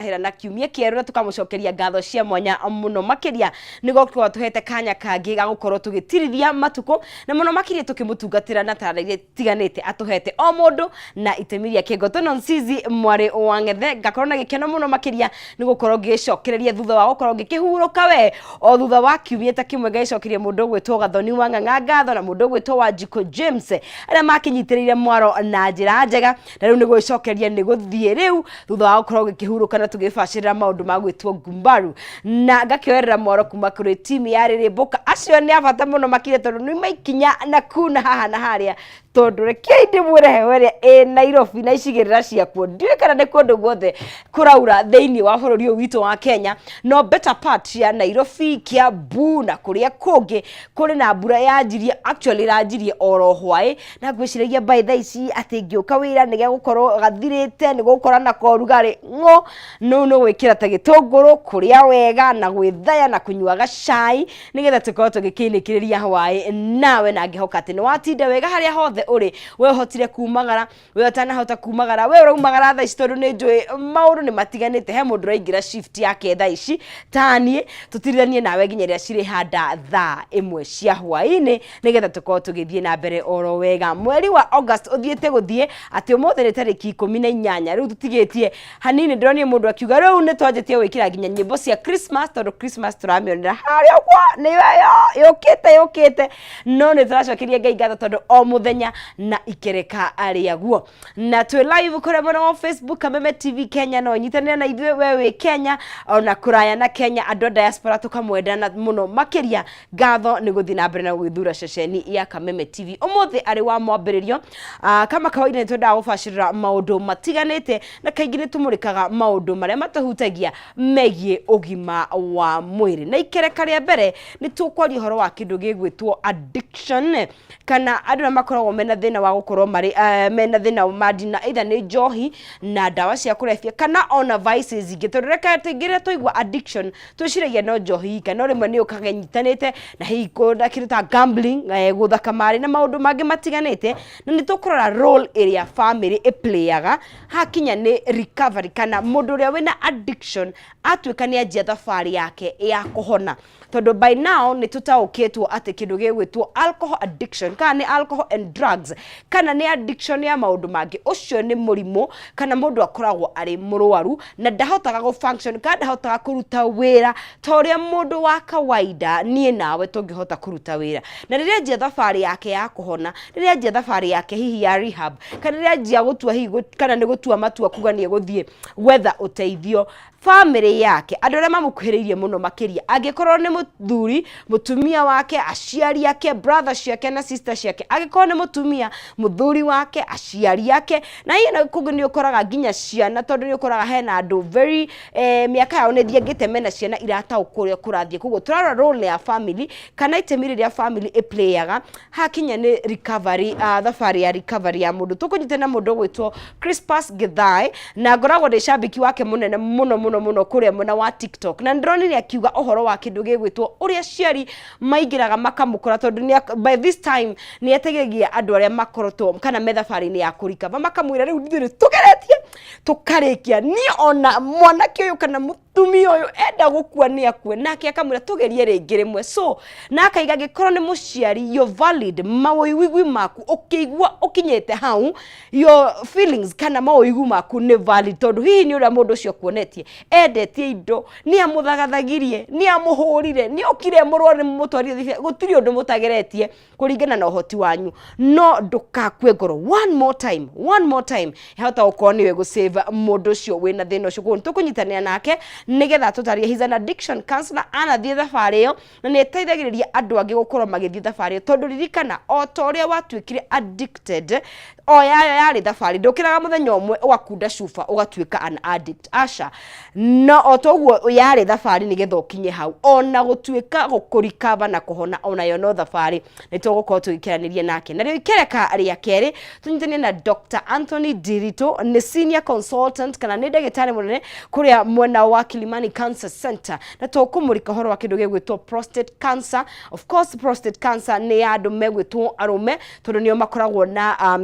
hera na kiumia kieru na tukamucokeria ngatho cia mwanya muno makiria nigo kwa tuhete kanya kangi ga gukorwo tugitirithia matuko na muno makiria tukimutungatira na tarairie tiganite atuhete o mundu na itemiria kigoto non sizi mwari wangethe ngakorwo na gikeno muno makiria nigo korwo gicokereria thutha wa gukorwo gikihuruka we o thutha wa kiumia ta kimwe gicokeria mundu gwitwo Gathoni wa Ng'ang'a ngatho na mundu gwitwo Wanjiko James aria makinyitirire mwaro na njira njega na riu nigo icokeria niguthie riu thutha wa gukorwo gikihuruka tugifashira maundu magwitwo Gumbaru na ngakioerera mwaro kuma kuri timu ya Ririmbuka acio ni abata muno makire tondu ni maikinya na kuna haha na haria tondu reke ndimwire weria Nairobi na icigirira ciakuo ndiwe kana ni kundu guothe kuraura thiini wa bururi uyu witu wa Kenya no better part ya Nairobi Kiambu na kuria kungi kuri na mbura yanjirie actually ranjirie oro hwai na gwiciragia by the ici ati ngiuka wira nige gukorwo gathirite ni gukora na korugari ngo no gwikira ta gitunguru kuria wega na gwithaya na kunyua gacai nigetha tukorwo tugikinikiriria hwai nawe na ngihoka ati ni watinda wega haria hothe uri we hotire kumagara we utanahota kumagara we uraumagara tha ici tondu ni njui maundu ni matiganite he mundu raingira shift yake tha ici tanie tutirithanie nawe nginya ria ciri handa tha imwe cia hwai-ini nigetha tukorwo tugithie na mbere oro wega mweri wa August uthiete guthie ati umuthi ni tariki 18 riu tutigitie hanini ndronie mundu akiuga riu ni twanjitie gwikira nginya nyimbo cia Christmas tondu Christmas turamionera haria kwa ni weyo yukite no ni turacokeria Ngai ngatho tondu o muthenya na ikereka aria guo na twi live kuri mwena wa Facebook Kameme TV Kenya no nyitanira na ithuĩ wewe Kenya ona kuraya na Kenya andu diaspora tukamwendana muno makiria ngatho ni guthi na mbere na gwithura ceceni ya Kameme TV umuthi ari wa mwambiririo kama kawaida ni twenda gubashirira maundu matiganite na kaingi ni tumurikaga maundu maria matahutagia megie ugima wa mwiri na ikereka ria mbere ni tukwaria horo wa kindu gigwitwo addiction kana andu na makoragwo mena thina wa gukorwo mari mena thina wa madina either ni njohi na dawa cia kurebia kana ona vices ingi tureka tingire tuigwa addiction tuciragia no njohi kana rimwe ni ukagenyitanite na hiko ndakirita gambling guthaka mari na maundu mangi matiganite na ni tukurora role area family playaga hakinya ni recovery kana mundu ria wina addiction atwika ni ajia thabari yake ya kuhona tondu by now ni tutauketwo ati kindu gigwitwo alcohol addiction kana ni alcohol and drugs kana ni addiction ya maundu mangi ucio ni murimo kana mundu akoragwo ari murwaru na ndahotaga go function kana ndahotaga kuruta wira toria mundu wa kawaida nie nawe tungihota kuruta wira na riria njia thabari yake ya kuhona riria njia thabari yake hihi ya rehab kana riria njia gutua hihi kana ni gutua matua kuganie guthie whether uteithio family yake andu aria mamukuhiririe muno makiria angikorwo ni muthuri mutumia wake aciari yake brother ciake na sister ciake angikorwo ni mutumia muthuri wake aciari yake na ino kugu ni ukoraga nginya ciana tondu ni ukoraga hena andu very miaka yao ni thiengite mena ciana irataũkũrĩa kurathie kugu turara role ya family kana itemire ya family playaga hakinya ni recovery thabari ya recovery ya mundu tukunyite na mundu gwitwo Crispus Githai na ngoragwo ndi shabiki wake munene muno kuria mwena wa TikTok na ndronire akiuga uhoro wa kindu gigwitwo uria ciari maigiraga makamukora tondu ni by this time ni etegegia andu aria makorotwo kana methabari ni ya kurikava makamwira riu ndire tugeretie tukarikia ni ona mwanake uyu kana mutumia uyu enda gukua ni akue nake akamwira tugerie ringi rimwe so na akaiga gikorwo ni muciari you valid mawoigwi maku ukigwa ukinyete hau your feelings kana mawoigwi maku ni valid tondu hihi ni uria mundu ucio kuonetie endetie indo ni amuthagathagirie ni amuhurire ni okire murwari mutwarire gutiri undu mutageretie kuringana na uhoti wanyu no ndukakue ngoro one more time hata ukorwo niwe go save mundu ucio wina thina ucio kuno tukunyitania nake nigetha tutarie he's an addiction counselor anathie thabari yo na ni teithagiriria andu angi gukorwo magithie thabari tondu ririkana o toria watwikire addicted o yari thabari ndukiraga muthenya umwe ugakunda cuba ugatwika an addict asha no otoguo yari thabari nigetha ukinye hau ona gutwika gukurikava na kuhona ona yo no thabari nitugukorwo tugikiranirie nake na rio ikereka aria keri tunyitanie na Dr. Anthony Dirito ni senior consultant kana ni ndagitari munene kuria mwena wa Kilimani Cancer Center na tukumurika horo wa kindu gigwitwo prostate cancer. Of course prostate cancer ni andu megwitwo arume tondu nio makoragwo na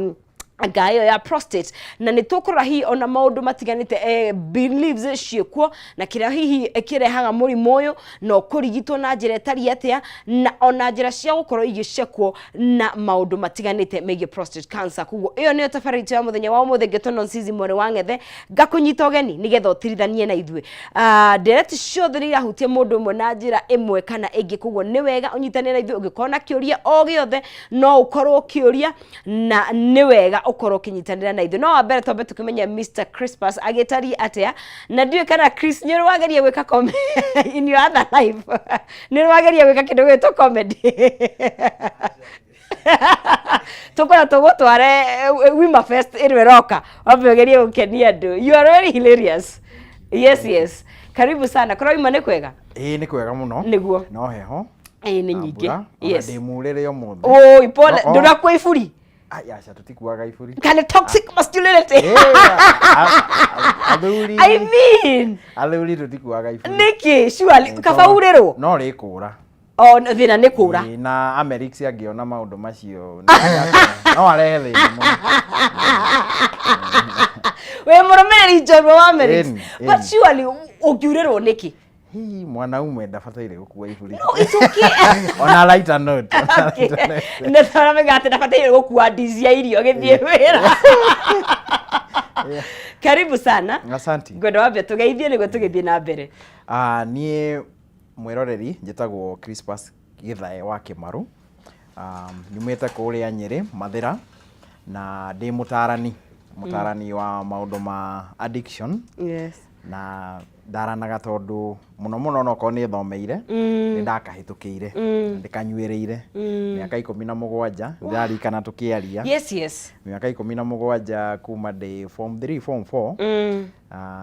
ngayo ya prostate na nĩ tũkũrora hihi ona maũndũ matiganĩte beliefs ciĩkuo na kĩrĩa hihi kĩrehaga mũrimũ ũyũ no kũrigitwo na njĩra ĩtariĩ atĩa na ona njĩra cia gũkorwo igĩcekwo na maũndũ matiganĩte megiĩ prostate cancer. Koguo ĩyo nĩyo tabarĩra ya mũthenya wa ũmũthĩ Ngĩtono Ncizi Mwere wa Ng'ethe ngakũnyita ũgeni nĩgetha ũtirithanie na ithuĩ. Ndereti ciothe nĩ irahutia mũndũ ũmwe na njĩra ĩmwe kana ĩngĩ, koguo nĩ wega ũnyitanĩre na ithuĩ ũngĩkorwo na kĩũria o gĩothe no ũkorwo ũkĩũria na nĩ wega ukorwo kinyitanira na ithu. No wambere twambe tukimenya Mr. Crispus agitari atia na ndiwe kana Chris ni rwageria gwika comedy in your other life ni rwageria gwika kindu gwitwo comedy tukora tugutware Wima Fest irwe roka wambe ugerie gukenia andu. You are very hilarious. Yes karibu sana. Kora Wima ni kwega? Ni kwega muno niguo no heho ni nyingi. Yes ndimurire umuthi ipole ndura ifuri. Acha tutikuaga ifuri. Kind of toxic masculinity. Athuri. I mean. Athuri tutikuaga ifuri. Niki, surely kabaurero. No rikura. Oh, thina nĩ kũra. Na Amerix angiona maũndũ macio. No arehe thĩna. We mũrũmĩrĩri njorua wa Amerix. But surely ũngiurĩrwo nĩkĩ? Hii mwanaume ndabataire gũkua iburi. No, it's okay. On a lighter note. Nĩ tũramenya atĩ ndabataire gũkua ndici ya irio gĩthiĩ wĩra. Karibu sana. Asante. Ngwenda wambe tũgeithie nĩguo tũgĩthiĩ na mbere. Niĩ mwĩroreri njĩtagwo Crispus Githae wa Kĩmaru. Nyumĩte kũrĩa Nyĩrĩ Mathĩra na ndĩ mũtarani wa maũndũ ma addiction. Yes. Na ndaranaga tondũ mũno no ko nĩ thomeire nĩ ndakahĩtũkĩire ndikanyuĩrĩire mĩaka 17 ndarikana tũkĩaria. Yes. Mĩaka 17 kuma ndĩ form 3 form 4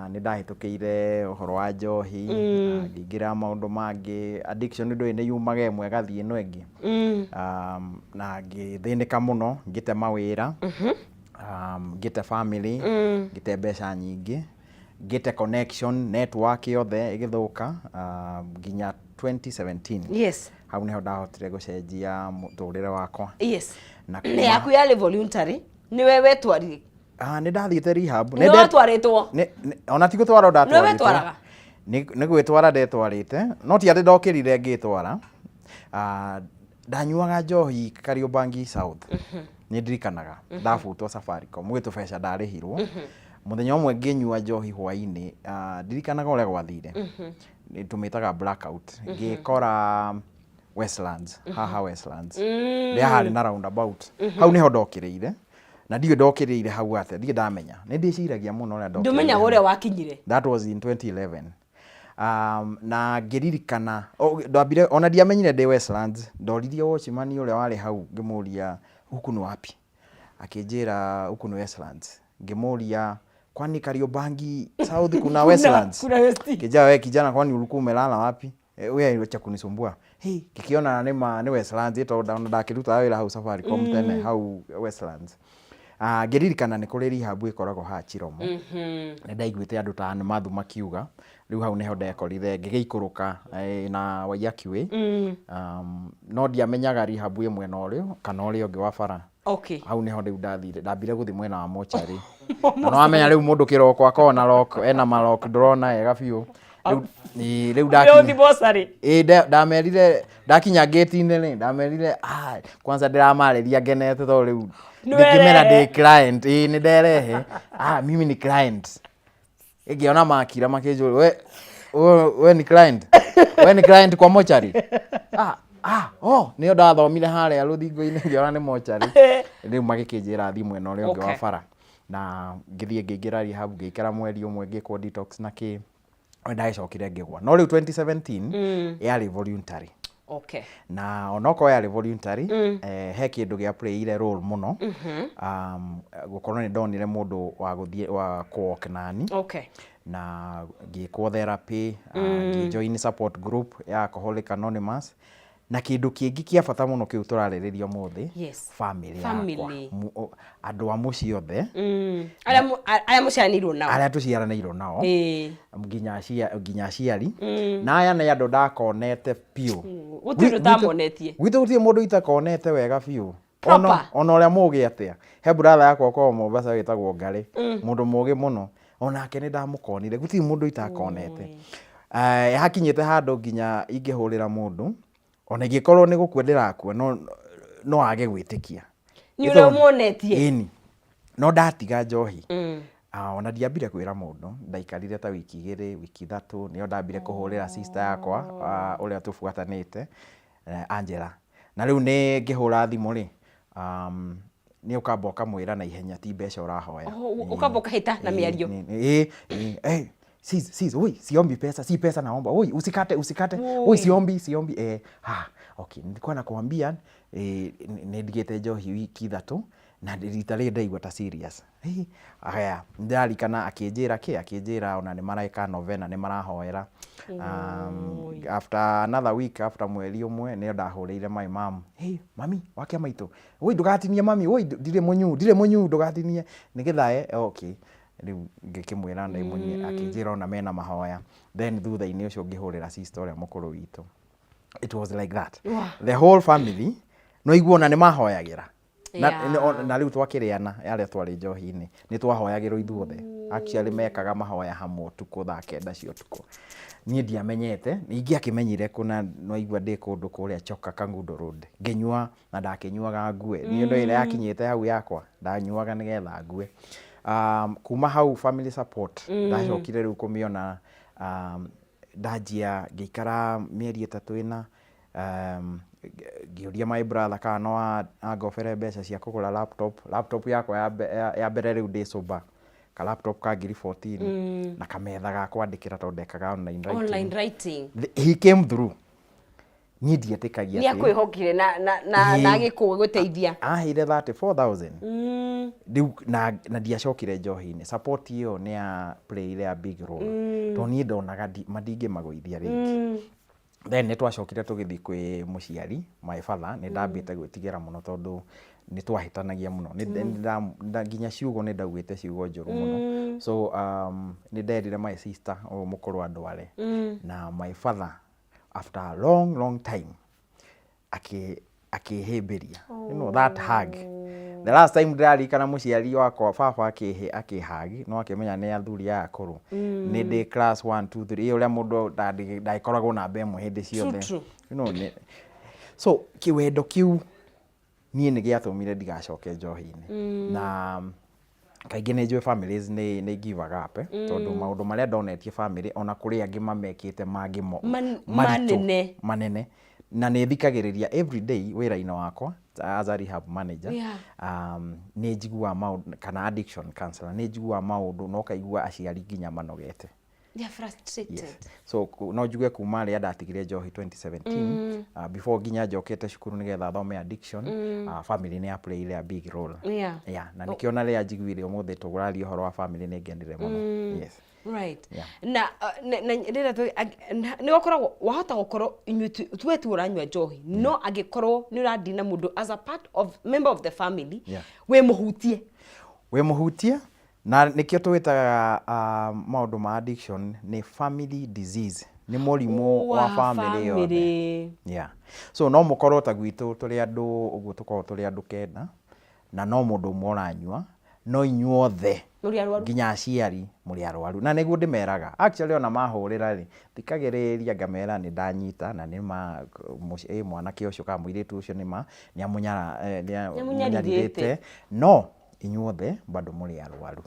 nĩ ndahĩtũkĩire ũhoro wa njohi ngĩingĩra maũndũ mangĩ. Addiction nĩ ndũĩ nĩ yumaga ĩmwe gathiĩ ĩno ĩngĩ na ngĩthĩnĩka mũno ngĩte mawĩra ngĩte family ngĩte mbeca nyingĩ get a connection network yothe igithuka nginya 2017. Yes. Hau niho ndahotire gucenjia muturire wakwa. Yes. Na yaku ya voluntary ni wewe twari. Ni ndathiĩte rehab. Ni watwaritwo. Ona ti gutwara ndatwarĩtwo. Ni wetwaraga. Ni gwĩtwara ndetwarĩte. No ti atĩ ndokĩrire ngĩtwara. Ndanyuaga njohi Kariobangi South. Ni ndirikanaga ndabutwo Safaricom gwĩtũbeca ndarĩhirwo. Muthenya umwe nginyua njohi hwainĩ ndirikanaga ũrĩa gwathire nĩ tumĩtaga blackout ngĩkora Westlands haha Westlands nĩ harĩ na roundabout hau niho ndokĩrĩire na ndiyo ndokĩrĩire hau atĩ ndiye ndamenya nĩ ndĩciragia mũno ũrĩa ndokĩrĩire ndũmenya ũrĩa wakinyire. That was in 2011 na ngĩririkana ndambire ona ndiamenyire ndĩ Westlands ndoririe watchman ũrĩa warĩ hau ngĩmũria huku nĩ wapi akĩnjĩra huku nĩ Westlands ngĩmũria kwani Kariobangi South kuna Westlands kijana kwani ulikuwa umelala wapi wewe acha kunisumbua kikiona ni Westlands ito ndakiruta wĩra hau Safaricom tene hau Westlands ngiririkana nĩ kũrĩ rehab ikoragwo ha Chiromo nĩ ndaiguĩte andũ ta mathu makiuga rĩu hau niho ndekorire ngĩgĩikũrũka na Waiyaki no ndiamenyaga rehab ĩmwe na ũrĩa kana ũrĩa ũngĩ wa bara. Okay. Hau niho rĩu ndathire ndambire guthi mwena wa mochari. No amenya rĩu mũndũ kĩroko akona lock ena malock ndrona ega biũ. Rĩu ndakinya ndamerire ndakinya gate-inĩ rĩ ndamerire kwanza ndĩramarĩria ngenete tondũ rĩu ndĩkĩmera ndĩ client nĩ nderehe mimi ni client ĩngĩona makira makĩnjũria we ni client we ni client kwa mochari nĩyo ndathomire harĩa rũthingo-inĩ ngĩona nĩ mochari rĩu magĩkĩnjĩra thimũ ĩno ũrĩa ũngĩ wa bara na ngĩthiĩ ngĩingĩra rehab ngĩikara mweri ũmwe ngĩkwo detox na kĩ ndagĩcokire ngĩgwa no rĩu 2017 yarĩ voluntary. Okay. Na onoko yarĩ voluntary he kĩndũ gĩa playire role mũno gũkorwo nĩ ndonire mũndũ wa gũthiĩ wa walk nani. Okay. Na ngĩkwo therapy ngĩjoin support group ya Alcoholics Anonymous na kĩndũ kĩngĩ kĩa bata mũno kĩu tũrarĩrĩria mũthĩ family yakwa andũ a mũciĩ othe arĩa mũciaranĩirwo nao arĩa tũciaranĩirwo nao nginya aciari na aya nĩ andũ ndakonete biũ gũtirĩ tamonetie gwitũ gũtirĩ mũndũ itakonete wega biũ ona ũrĩa mũgĩ atĩa. He brother yakwa kwa Mombasa wĩtagwo Ngari, mũndũ mũgĩ mũno, onake nĩ ndamũkonire, gũtirĩ mũndũ itakonete. Hakinyĩte handũ nginya ingĩhũrĩra mũndũ, ona ingĩkorwo nĩ gũkua ndĩrakua, no age gwĩtĩkia. Nĩ ũrĩa muonetie. Ĩni. No ndatiga njohi. Ona ndiambire kwĩra mũndũ, ndaikarire ta wiki 2, wiki 3, nĩyo ndambire kũhũrĩra sister yakwa ũrĩa tũbuatanĩte, Angela. Na rĩu nĩ ngĩhũra thimũ rĩ, nĩ ũkamba ũkamwĩra na ihenya ti mbeca ũrahoya. Ũkamba ũkahĩta na mĩario. Sis, oi, siombi pesa, si pesa naomba. Oi, usikate. Oi, siombi. Okay, nilikuwa nakwambia nĩndigĩte njohi wiki 3 na rita rĩrĩ ndaigua ta serious. Haya, ndarikana akĩnjĩra ona nĩ maraika novena nĩ marahoera. After another week, after mweri ũmwe nĩ ndahũrĩire my mom. Hey, mami, wake maitũ. Oi, ndũgatinie mami, oi, ndirĩ mũnyu, ndũgatinie. Nĩgetha okay. Rĩu ngĩkĩmwĩra na imũnyi akĩnjĩra ona mena mahoya. Then thutha-inĩ ũcio ngĩhũrĩra sister ũrĩa mũkũrũ witũ. It was like that. The whole family no iguona nĩ mahoyagĩra. Na rĩu twakĩrĩana arĩa twarĩ njohi-inĩ nĩ twahoyagĩrwo ithuothe. Actually mekaga mahoya hamwe ũtukũ thaa 9 cia ũtukũ. Niĩ ndiamenyete, ningĩ akĩmenyire kuna no igua ndĩ kũndũ kũrĩa Choka Kangundo Road. Ngĩnyua na ndakĩnyuaga ngue. Niĩ ndo ĩrĩa yakinyĩte hau yakwa, ndanyuaga nĩgetha ngue. Kuma hau family support ndacokire rĩu kũmĩona, ndanjia ngĩikara mĩeri 3 ĩna, ngĩũria my brother kana no angobere mbeca cia kũgũra laptop yakwa ya mbere rĩu ndĩ sober, ka laptop ka ngiri 14 na kametha ga kwandĩkĩra tondũ ndekaga online writing. He came through. Niĩ ndietĩkagia atĩ nĩ akwĩhokire na agĩgũteithia. Aheire 34,000. Rĩu na ndiacokire njohi-inĩ. Support ĩyo nĩ ya play ya big role. Tondũ niĩ ndonaga mandingĩmagũithia rĩngĩ. Then nĩ twacokire tũgĩthiĩ kwĩ mũciari, my father, nĩ ndambĩte gwĩtigĩra mũno tondũ nĩ twahĩtanagia mũno. Nginya ciugo nĩ ndaugĩte ciugo njũru mũno. So nĩ nderire my sister o mũkũrũ andware. Na my father after a long time akĩhĩmbĩria. You know that hug. The last time ndarikana mũciari wakwa baba akĩhagi, no akĩmenya nĩ athuri aya akũrũ. Nĩ ndĩ class 1 2 3 ũrĩa mũndũ ndagĩkoragwo namba ĩmwe hĩndĩ ciothe. You know, so kĩwendo kĩu niĩ nĩ gĩatũmire ndigacoke njohi-inĩ. Na kaingĩ nĩ njũĩ families nĩ give up, tondũ maũndũ marĩa ndonetie family ona kũrĩ angĩ mamekĩte mangĩ manene. Na nĩ thikagĩrĩria every day wĩra-inĩ wakwa as a rehab manager. Nĩ njiguaga maũndũ kana addiction counselor, nĩ njiguaga maũndũ no kaigua aciari nginya manogete. They are frustrated. Yes. So no njuge kuma rĩa ndatigire njohi 2017, before nginya njokete cukuru nĩgetha thome addiction, family nĩ ya play a big role. Na nĩkĩo na rĩa njiguire ũmũthĩ tũgũraria ũhoro wa family nĩ ngenire mũno. Yes. Right. Na rĩrĩa nĩ wakoragwo wahota gũkorwo tuwe tu ũranyua njohi, no angĩkorwo nĩ ũrandina mũndũ as a part of member of the family, we mũhutie. Na nĩkĩo twĩtaga maũndũ ma addiction nĩ family disease, nĩ mũrimũ wa family yothe. So no mũkorwo ta gwitũ tũrĩ andũ ũguo tũkorwo tũrĩ andũ 9 na no mũndũ ũmwe ũranyua, no inyuothe nginya aciari mũrĩ arwaru. Na nĩguo ndĩmeraga actually ona mahũrĩra rĩ thikagĩrĩria ngamera nĩ ndanyita na nĩ mwanake ũcio kana mũirĩtu ũcio nĩ amunyarirĩte, no inyuothe bado mũrĩ arwaru.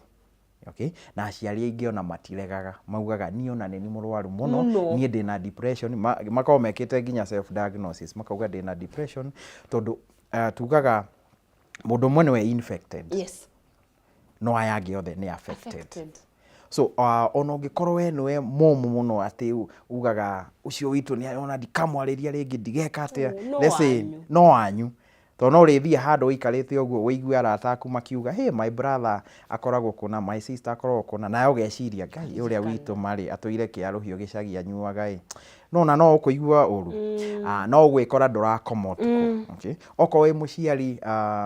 Okay, na aciari aingĩ ona matiregaga, maugaga niĩ ona nĩ mũrwaru mũno, niĩ ndĩna depression, makorwo mekĩte nginya self diagnosis, makauga ndĩna depression tondũ tugaga mũndũ ũmwe nĩwe infected. Yes. No aya angĩ othe nĩ affected. So ona ũngĩkorwo we nĩwe mũmũ mũno atĩ ugaga ũcio witũ nĩ ona ndikamwarĩria rĩngĩ ndigeka atĩa, let's say no wanyu. Tondũ no ũrĩthiĩ handũ ũikarĩte ũguo wĩigue arata aku makiuga hey my brother akoragwo kuna, my sister akoragwo kuna, nawe ũgeciria Ngai ũrĩa witũ marĩ atũire kĩarũhiũ gĩcagi anyuaga no ũkũigua ũru. No gwĩkora ndũrakoma ũtukũ. Okay, okorwo wĩ mũciari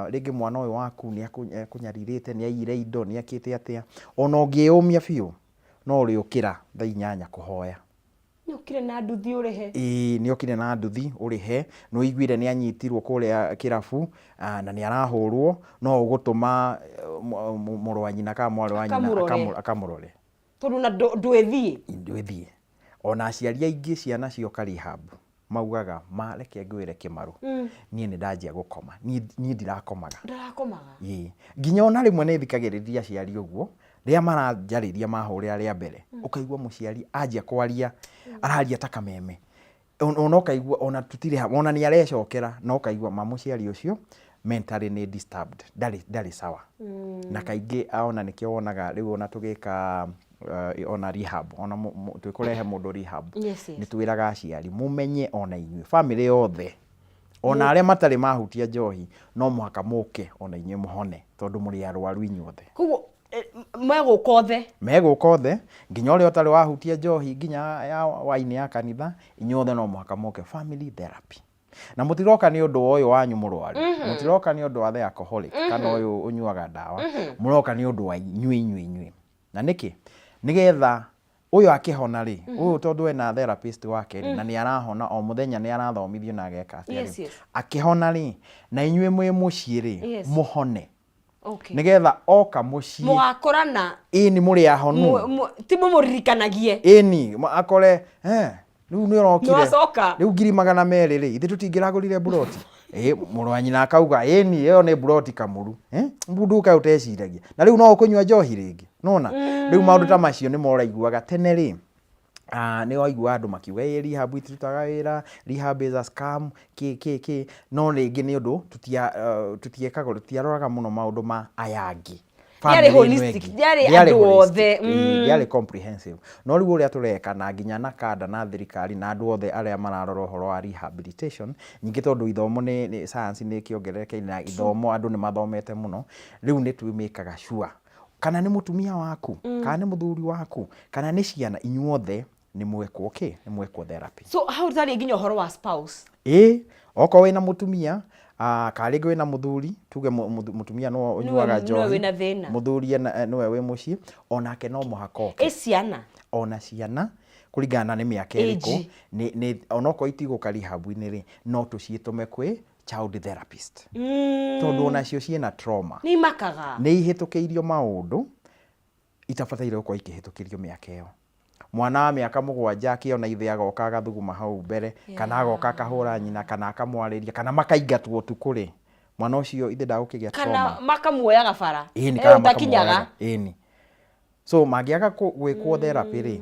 rĩngĩ mwana ũyũ waku nĩ akũnyarirĩte, nĩ aiyire indo, nĩ akĩte atĩa, ona ũngĩyũmia biũ no ũrĩũkĩra thaa 8 kũhoya. Nĩ okire na nduthi ũrĩhe. Nĩ okire na nduthi ũrĩhe, nĩ ũiguire nĩ anyitirwo kũrĩa kĩrabu na nĩ arahũrwo, no ũgũtũma mũrũ wa nyina kana mwarĩ wa nyina akamũrore. Tondũ na ndwĩthiĩ. Ona aciari aingĩ ciana cioka rehab maugaga mareke ngwĩre Kĩmaru, niĩ nĩ ndanjia gũkoma, niĩ ndirakomaga. Nginya ona rĩmwe nĩ thikagĩrĩria aciari ũguo rĩrĩa maranjarĩria mahũrĩra rĩa mbere, ũkaigua mũciari anjia kwaria, araria ta kameme, ona ũkaigua ona tũtirĩ ona nĩ arecokera, no ũkaigua mũciari ũcio mentally nĩ disturbed, ndarĩ sawa. Na kaingĩ ona nĩkĩo wonaga rĩu ona tũgĩka ona rehab, ona twĩkũrehe mũndũ rehab, nĩ twĩraga aciari mũmenye ona inyuĩ family yothe, ona arĩa matarĩ mahutia njohi no mũhaka mũke ona inyuĩ mũhone, tondũ mũrĩ arwaru inyuothe. Koguo megũka othe nginya ũrĩa ũtarĩ wahutia njohi nginya ya waini ya kanitha, inyuothe no mũhaka mũke family therapy. Na mũtiroka nĩ ũndũ ũyũ wanyu mũrwaru, mũtiroka nĩ ũndũ wa the alcoholic kana ũyũ ũnyuaga ndawa, mũroka nĩ ũndũ wa inyuĩ. Na nĩkĩ? Nĩgetha ũyũ akĩhona rĩ, ũyũ tondũ ena therapist wake na nĩ arahona o mũthenya nĩ arathomithio na ageka atĩa, akĩhona rĩ na inyuĩ mwĩ mũciĩ rĩ mũhone. Nĩgetha oka mũciĩ mũgakorana nĩ mũrĩ ahonu, ti mũmũririkanagie akore rĩu nĩ ũrokire rĩu 200,000 rĩ, ithe tũtingĩragũrire buroti. Mũrũ wa nyina akauga ĩyo nĩ buroti Kamuru, mbunduka ũteciragia na rĩu no ũkũnyua njohi rĩngĩ. Nona rĩu maũndũ ta macio nĩ moraiguaga tene rĩ, nĩ waigua andũ makiuga rehab itirutaga wĩra, rehab is a scam, no rĩngĩ nĩ ũndũ tũtiekaga, tutiaroraga mũno maũndũ ma aya angĩ. Diarĩ holistic, diarĩ andũ othe, diarĩ comprehensive. No rĩu ũrĩa tũreka na nginya na kada na thirikari na andũ othe arĩa mararora ũhoro wa rehabilitation, nyingĩ tondũ ithomo nĩ science nĩ kĩongererekeire na ithomo andũ nĩ mathomete mũno, rĩu nĩ twĩmĩkaga sure kana nĩ mũtumia waku, kana nĩ mũthuri waku, kana nĩ ciana, inyuothe nĩ mwekwo nĩ mwekwo therapy. So how tari nginya ũhoro wa spouse? Okorwo wĩna mũtumia karĩngĩ wĩna mũthuri, tuge mũtumia no ũnyuaga njohi, mũthuri nĩwe wĩ mũciĩ, onake no mũhaka oke. Ciana ona ciana kũringana na nĩ mĩaka ĩrĩkũ, onokorwo itigũka rehab-inĩ rĩ, no tũciĩtũme kwĩ child therapist, tondũ onacio ciĩna trauma, nĩ imakaga, nĩ ihĩtũkĩirio maũndũ itabataire gũkorwo ikĩhĩtũkĩrio mĩaka ĩyo. Mwana wa mĩaka 7 akĩona ithe agoka agathuguma hau mbere, kana agoka akahũra nyina, kana akamwarĩria, kana makaingatwo tu kũrĩ mwana ũcio ithe ndagũkĩgĩa trauma, kana makamuoyaga bara utakinyaga. So mangĩaga gwĩkwo therapy rĩ,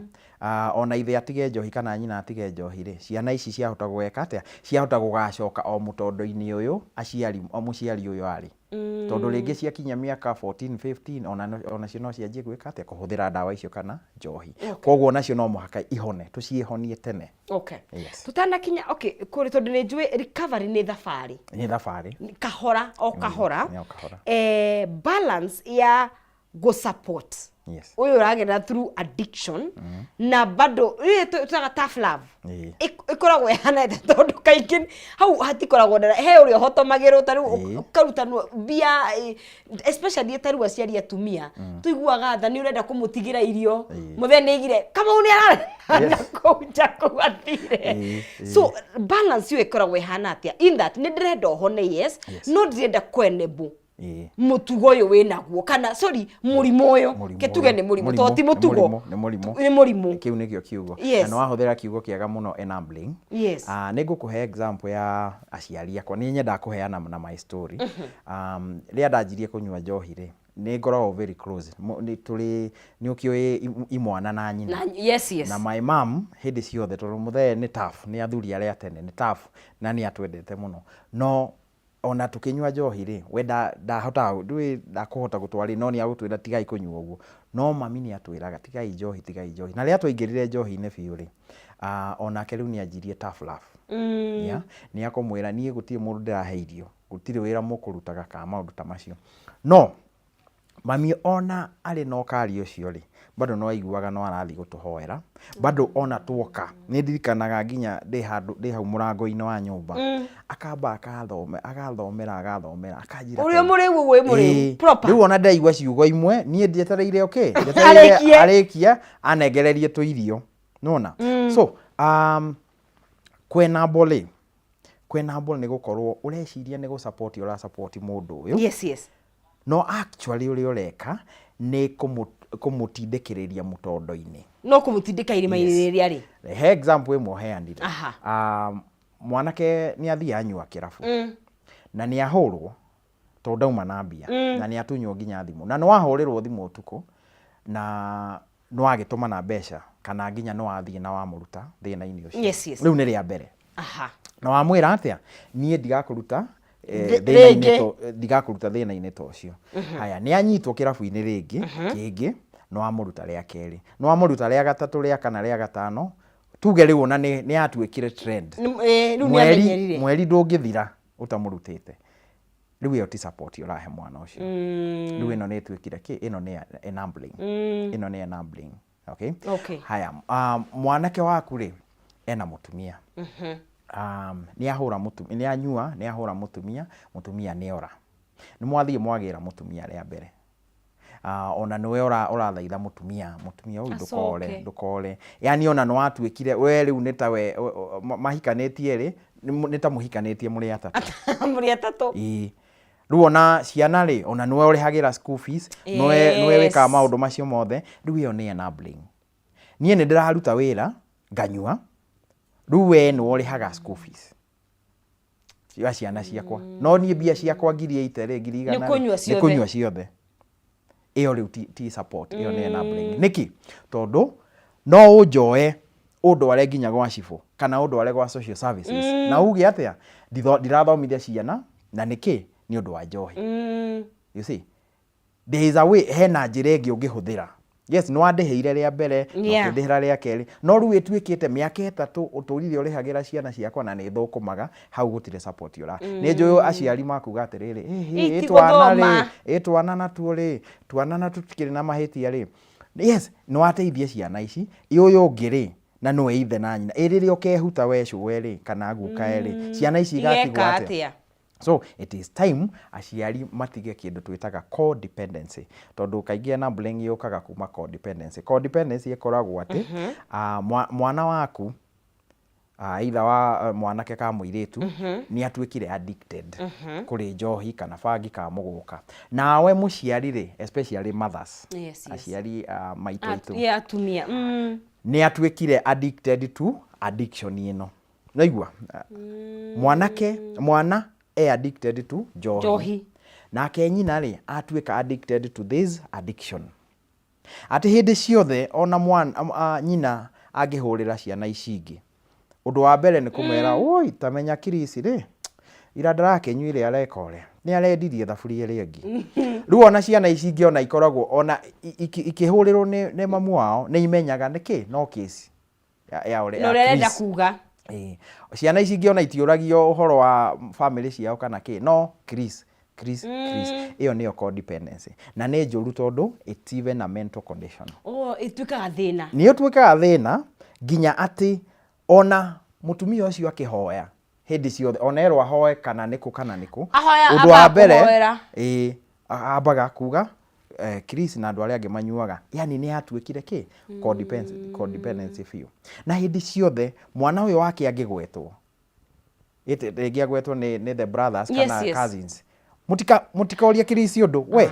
ona ithe atige njohi kana nyina atige njohi rĩ, ciana ici ciahota gweka atĩa, ciahota gũgacoka o mũtondo-inĩ ũyũ mũciari ũyũ arĩ, tondũ rĩngĩ ciakinya mĩaka 14, 15 onacio no cianjie gwĩka atĩa, kũhũthĩra ndawa icio kana njohi. Koguo nacio no mũhaka ihone, tũciĩhonie tene. Tutanakinya kũrĩ tondũ nĩ njũĩ recovery nĩ thabarĩ, kahora o kahora, balance ya go-support uyu uragenda through addiction na bado tutaga tough love ikoragwo yanete tondu kaingĩ hau hatikoragwo he uri hotomagirwo taru karutanwo bia, especially taru aciari atumia tuiguaga tha ni urenda kumutigira irio muthenya igire kama uni arara kuja kuathire. So balance yo ikoragwo ihana atia in that ni ndirenda hone, yes, no ndirenda kwenebu mutugo yo winaguo kana murimu uyo ketuge ni murimu to ti mutugo ni murimu kiu nikio kiugo na no ahuthira kiugo kiega muno enabling. Nigukuhe example ya aciari akwa, ni nyenda kuheana na my story. Ria ndajirie kunyua njohi ri ni ngoragwo very close, ni ukioe imwana na nyina. Na my mom hindi ciothe tondu muthe ni tough, ni athuri aria tene ni tough na ni atwendete muno, no ona tukinyua njohi ri we ndahota ndakuhota gutwari no ni agutwira tigai kunyua uguo, no mami ni atwiraga tigai njohi na ria twaingirire njohi ne biu ri ona ke riu ni anjirie tough love. Ni akomwira nie gutire mundu ndiraheirio, gutire wira mukurutaga ka maundu ta macio, no mami ona ari no kari ucio ri bado no aiguaga no arathi gutuhoera, bado ona tuoka ni ndirikanaga nginya ndi hau murango-ini wa nyumba akamba agathomera akanjira uri muriu we muri proper riu ona ndaigua ciugo imwe nie ndietereire ndetereire arikia anengererie tu irio nona. So kwena bole nĩ gũkorwo ũreciria nĩ gũ-support ũra-support mũndũ ũyũ. Yes. No actually ũrĩa ũreka nĩ kũmũtindĩkĩrĩria mũtondo-inĩ. No kũmũtindĩka irima-inĩ rĩrĩa rĩ. He example ĩmwe heanire. Mwanake nĩ athiĩ anyua kĩrabu. Na nĩ ahũrwo tondũ ndauma na mbia. Na nĩ atunywo nginya thimũ. Na nĩ wahũrĩrwo thimũ ũtukũ na nĩ wagĩtũma na mbeca kana nginya nĩ wathiĩ na wamũruta thĩna-inĩ ũcio. Rĩu nĩ rĩa mbere. Na wamwĩra atĩa niĩ ndigakũruta thĩna-inĩ ta ũcio. Haya, nĩ anyitwo kĩrabu-inĩ rĩngĩ kĩngĩ nĩ wamũruta rĩa kerĩ, nĩ wamũruta rĩa gatatũ, rĩa kana, rĩa gatano, tuge rĩu ona nĩ yatuĩkire trend. Mweri ndũngĩthira ũtamũrutĩte. Rĩu ĩyo ti support ũrahe mwana ũcio. Rĩu ĩno nĩ ĩtuĩkire ĩno nĩ enabling. Ĩno nĩ enabling. Okay? Haya, mwanake waku rĩ ena mũtumia. Nĩ anyua, nĩ ahũra mũtumia nĩ ora. Nĩ mwathiĩ mwagĩra mũtumia rĩa mbere. Ona nĩwe ũrathaitha mũtumia ũyũ ndũkore. Yani ona nĩ watuĩkire we rĩu nĩ ta we mahikanĩtie rĩ, nĩ ta mũhikanĩtie mũrĩ atatũ. Mũrĩ atatũ. Rĩu ona ciana rĩ, ona nĩwe ũrĩhagĩra school fees, nĩwe wĩkaga maũndũ macio mothe. Rĩu ĩyo nĩ enabling. Niĩ nĩ ndĩraruta wĩra nganyua, rĩu we nĩwe ũrĩhaga school fees cia ciana ciakwa. No niĩ mbia ciakwa ngiri 80 rĩ, ngiri 100 nĩ kũnyua ciothe. Ĩyo rĩu ti support, ĩyo nĩ enabling. Nĩkĩ? Tondũ no ũnjoe ũndware nginya gwa cibũ kana ũndware gwa social services na uge atĩa ndirathomithia ciana na nĩkĩ? Nĩ ũndũ wa njohi. You see, there is a way, hena njĩra ĩngĩ ũngĩhũthĩra. Yes, nĩ wandĩhĩire rĩa mbere, ũkĩndĩhĩra rĩa kerĩ. No rĩu ĩtuĩkĩte mĩaka 3 ũtũrire ũrĩhagĩra ciana ciakwa na nĩ thũkũmaga, hau gũtirĩ support ũra. Nĩ njũĩ aciari makuga atĩrĩrĩ, twana natuo rĩ, twana na tũtikĩrĩ na mahĩtia rĩ. Yes, nĩ wateithia ciana ici, ũyũ ũngĩ rĩ, na nĩwe ithe na nyina. Rĩrĩa ũkehuta we cũwe rĩ, kana guka rĩ, ciana ici igatigwo atĩa? So it is time aciari matige kĩndũ twĩtaga codependency. Tondũ kaingĩ enabling yũkaga kuma codependency. Codependency ĩkoragwo atĩ mwana waku either wa mwanake ka mũirĩtu nĩ atuĩkire addicted kũrĩ njohi kana bangi ka mũgũka. Nawe mũciari rĩ, especially mothers, aciari maitũ atumia, nĩ atuĩkire addicted to addiction ĩno. Naigua mwana addicted to njohi. Nake nyina rĩ atuĩka addicted to this addiction. Atĩ hĩndĩ ciothe ona nyina angĩhũrĩra ciana ici ingĩ, ũndũ wa mbere nĩ kũmera oi tamenya kirisi rĩ, ira ndarakenyuire areka ũrĩa nĩ arendirie thaburia ĩrĩa ĩngĩ. Rĩu ona ciana ici ingĩ ona ikoragwo ona ikĩhũrĩrwo nĩ mamu wao nĩ imenyaga nĩkĩ no case ya ũrĩa ũrenda kuga. Ciana ici ingĩ ona itiũragio ũhoro wa family ciao kana kĩ, no Chris. Ĩyo nĩyo codependency. Na nĩ njũru tondũ it's even a mental condition. Ĩtuĩkaga thĩna. Nĩ ũtuĩkaga thĩna nginya atĩ ona mũtumia ũcio akĩhoya hĩndĩ ciothe ona erwo ahoe kana nĩkũ. Ũndũ wa mbere ambaga kuga Chris na andũ arĩa angĩ manyuaga. Yani nĩ atuĩkire kĩ? Codependency biũ. Na hĩndĩ ciothe mwana ũyũ wake angĩgwetwo, rĩngĩ agwetwo nĩ the brothers kana cousins, mũtikaũria Chris ũndũ, we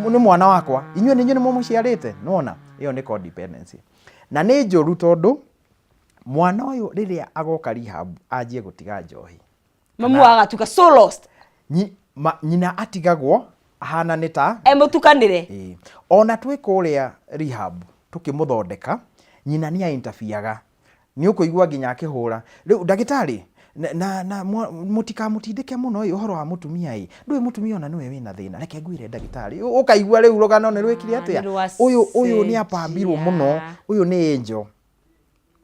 nĩ mwana wakwa, inyuĩ nĩ mũmũciarĩte. Nona ĩyo nĩ codependency. Na nĩ njũru tondũ mwana ũyũ rĩrĩa agoka rehab anjie gũtiga njohi, mamu agatuĩka so lost, nyina atigagwo ahana nĩ ta mũtukanĩre. Ona twĩ kũrĩa rehab tukĩmũthondeka, nyina nĩ ainterfiaga. Nĩ ũkũigua nginya akĩhũra rĩu ndagĩtarĩ na mũtikamũtindĩke mũno ũyũ ũhoro wa mũtumia ndũĩ mũtumia ona nĩwe wĩna thĩna, reke ngwĩre ndagĩtarĩ. Ũkaigua rĩu rũgano nĩ rwĩkire atĩa, ũyũ nĩ apambirwo mũno, ũyũ nĩ angel,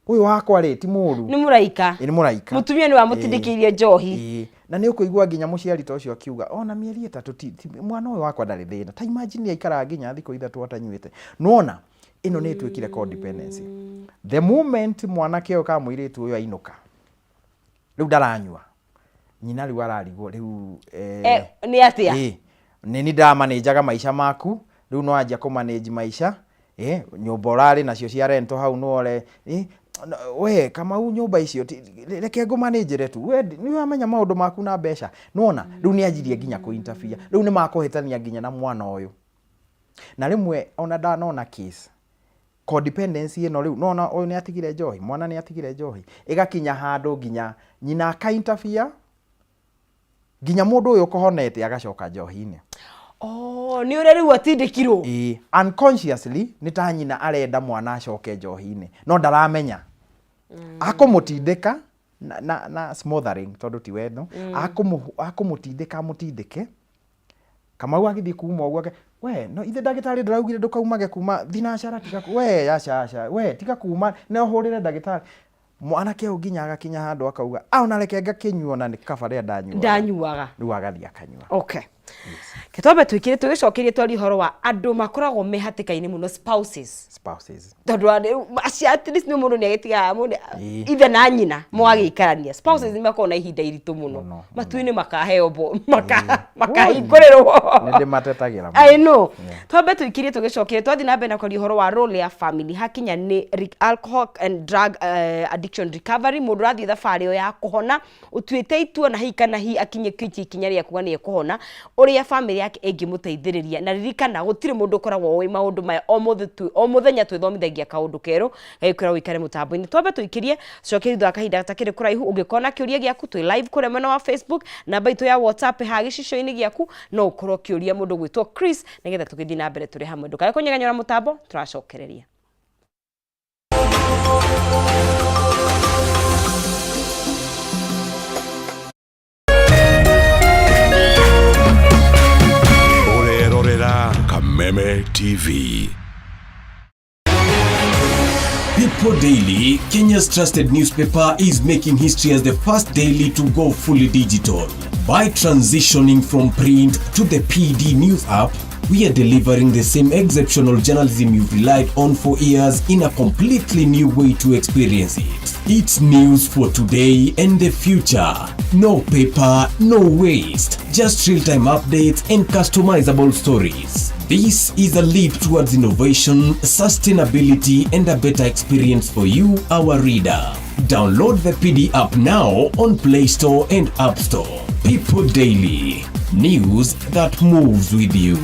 ũyũ wakwa rĩ ti mũru, nĩ mũraika. Nĩ mũraika. Mũtumia nĩ wamũtindĩkĩirie njohi. Na nĩ ũkũigua nginya mũciari ta ũcio akiuga ona mĩeri 3 mwana ũyũ wakwa ndarĩ thĩna. Ta imagine aikara nginya thikũ 3 atanyuĩte. Nona ĩno nĩ ĩtuĩkire codependency. The moment mwanake ũyũ ka mũirĩtu ũyũ ainũka rĩu ndaranyua, nyina rĩu ararigwo rĩu nĩ atĩa? Nĩ ndamanejaga maica maku, rĩu no anjia kũmanage maica. Nyũmba ũrarĩ nacio cia rento hau nore, we kama nyumba icio reke ngo manager tu we ni wamenya maundu maku na mbeca nona riu ni ajirie nginya ku interfere riu ni makuhitania nginya na mwana uyu na rimwe ona ndanona case codependency ino riu nona uyu ni atigire njohi mwana ni atigire njohi igakinya handu nginya nyina ka interfere nginya mundu uyu kohonete agacoka njohi-ini. Ni ure riu atindikirwo unconsciously ni ta nyina arenda mwana acoke njohi-ini no ndaramenya akumutindika na smothering tondu ti wendo akumutindika mutindike Kamau agithi kuma uguo we no ithe ndagitari ndaraugire ndukaumage kuma thinacara tiga we aca we tiga kuma no hurire ndagitari mwana ke nginya agakinya handu akauga ona reke ngakinyuo na kabare ndanyuaga riu agathi akanyua. Okay. Kitobe twikire tugicokerie twari horo wa andu makoragwo mehatikaini muno spouses tondu at least ni mundu ni agitiga mundu ithe na nyina mwagikarania spouses ni makona ihinda iritu muno matuini makaheo makahingurerwo ndi matetagira I know. Tobe twikire tugicokerie twathi na mbere na kwari horo wa role ya family hakinya ni alcohol and drug addiction recovery mundu rathi thabari yo ya kuhona utuite itua na hika na hi akinye kinya ria kuga ni kuhona uria family yake engimuteithiriria na ririkana gutire mundu koragwo wi maundu maya o muthenya twithomithagia kaundu kero gaikira wikare mutambo-ini twambe tuikirie cokeritho akahinda gatakire kuraihu ungikona kiuria giaku twi live kure mwena wa Facebook namba itu ya WhatsApp ha gicisho-ini giaku no ukorwo kiuria mundu gwitwo Chris nigetha tugithi na mbere turi hamwe ndukae kunyeganyora mutambo turacokereria. Kameme TV. People Daily, Kenya's trusted newspaper, is making history as the first daily to go fully digital. By transitioning from print to the PD News app, we are delivering the same exceptional journalism you've relied on for years in a completely new way to experience it. It's news for today and the future. No paper, no waste. Just real-time updates and customizable stories. This is a leap towards innovation, sustainability, and a better experience for you, our reader. Download the PD app now on Play Store and App Store. People Daily. News that moves with you.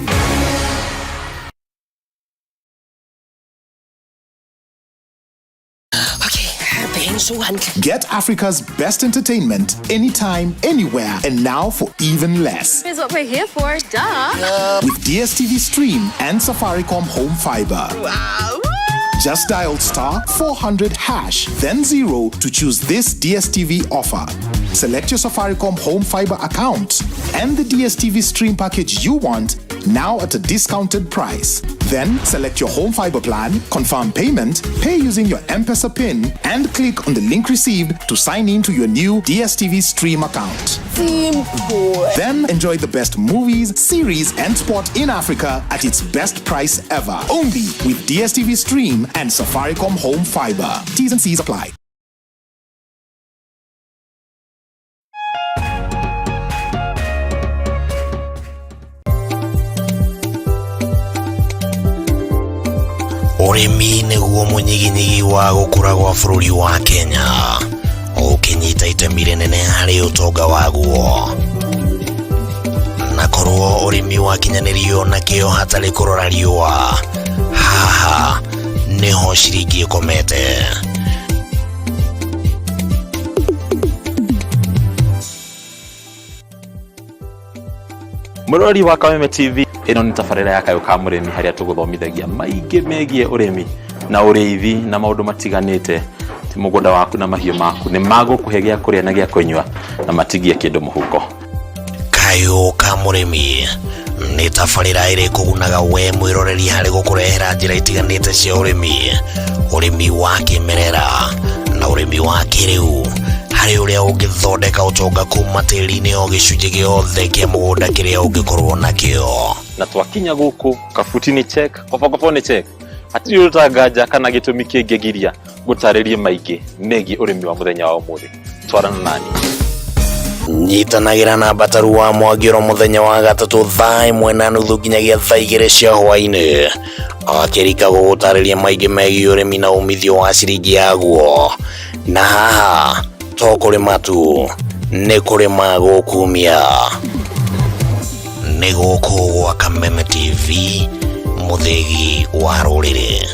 Get Africa's best entertainment anytime, anywhere, and now for even less. Here's what we're here for, duh. With DSTV Stream and Safaricom Home Fiber. Wow. Just dial *400# then 0 to choose this DSTV offer. Select your Safaricom Home Fiber account and the DSTV Stream package you want now at a discounted price. Then select your Home Fiber plan, confirm payment, pay using your M-Pesa PIN, and click on the link received to sign in to your new DSTV Stream account. Simple. Then enjoy the best movies, series, and sport in Africa at its best price ever. Only with DSTV Stream and Safaricom Home Fiber. T's and C's apply. Urimi niguo munyiginyigi wa gukura gwa bururi wa Kenya. Ukinyita itemi rinene hari utonga waguo. Na korwo urimi wakinyanirio na kio hatari kurora riua. Haha niho ciringi ikomete. Murori wa Kameme TV, ino ni tafarira ya Kayo ka murimi haria tuguthomithagia maingi megie urimi na uriithi na maundu matiganite. Ti mugunda waku na mahiu maku ni magukuhe gia kuria na gia kunywa na matigie kindu muhuko. Kayo ka murimi ni tafarira iri kugunaga we mwiroreri hari gukurehera njira itiganite cia urimi wa kimerera na urimi wa kiriu. Hari uria ungithondeka utonga kuma tiri-ini o gicunji giothe kia mugunda kiria ungikorwo nakio. Na twakinya guku kabutini check kopakopone check atiri utagaja kana gitumi kingigiria gutaririe maingi megie urimi wa muthenya wa umuthi. Twarana nani. Nyitanagira na Bataru wa Mwagiro muthenya wa gatatu thaa 1:30 nginyagia thaa 2 cia hwaini akirika gugutariria maingi megie urimi na umithio wa ciringi yaguo. Na haha to kurima tu ni kurima gukumia. Ni guku gwa Kameme TV, muthegi wa rurire.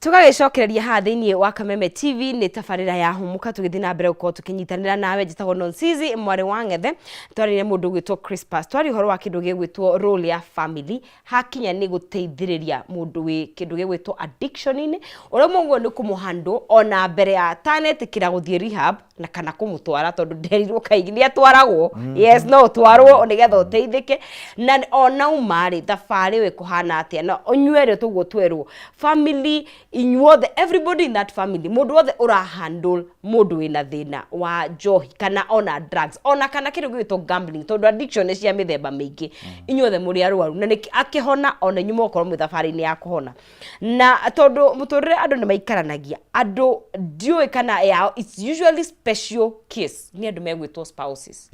Tugagicokereria ha thiini wa Kameme TV ni tabarira ya humuka tugithi na mbere uko tukinyitanira nawe njitagwo Nonsizi mwari wa Ngethe twarire mundu gwitwo Crispus twari horo wa kindu gigwitwo role ya family hakinya ni guteithiriria mundu wi kindu gigwitwo addiction ini ore mungu ni kumuhandle ona mbere ya tanetikira guthie rehab na kana kumutwara tondu nderirwo kaigi ni atwaragwo yes no twarwo nigetha uteithike na ona umari thabari we kuhana atia na onyuere tuguo twerwo family inyuothe everybody in that family mundu wothe ura handle mundu wina thina wa njohi kana ona drugs ona kana kindu gwitwo gambling tondu addiction ni cia mithemba mingi inyuothe muri arwaru na niki akihona ona nyumo korwo muthabari ni ya kuhona na tondu muturire andu ni maikaranagia andu ndiwe kana yao it's usually special case ni andu megwitwo spouses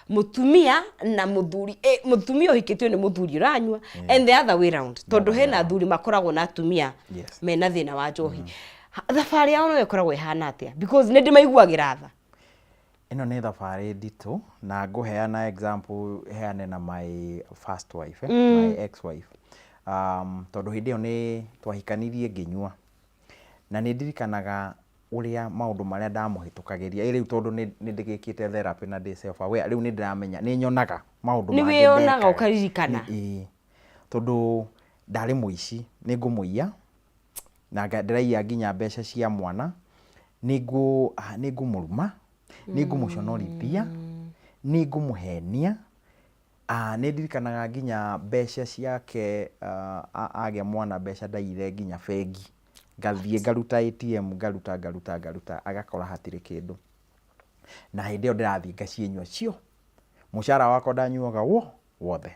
mutumia na muthuri mutumia uhikitwe ni muthuri uranywa and the other way round tondu hena thuri makoragwo na atumia mena thina wa njohi thabari yao no ikoragwo ihana atia because ni ndimaiguagira tha ino ni thabari nditu na nguheana example heane na my first wife my ex wife tondu hindi yo ni twahikanirie nginyua na ni ndirikanaga uria maundu maria ndamuhitukagiria riu tondu ni ndigikite therapy na ndi self aware riu ni ndiramenya ni nyonaga maundu ni wionaga ukaririkana tondu ndari muici ni ngumuia na ndiraia nginya mbeca cia mwana ni ngumuruma ni ngumuconorithia ni ngumuhenia ni ndirikanaga nginya mbeca ciake agia mwana mbeca ndaire nginya bengi ngathie ngaruta ATM ngaruta agakora hatire kindu na hindi yo ndirathie ngacienywa cio mushara wako ndanyuaga wothe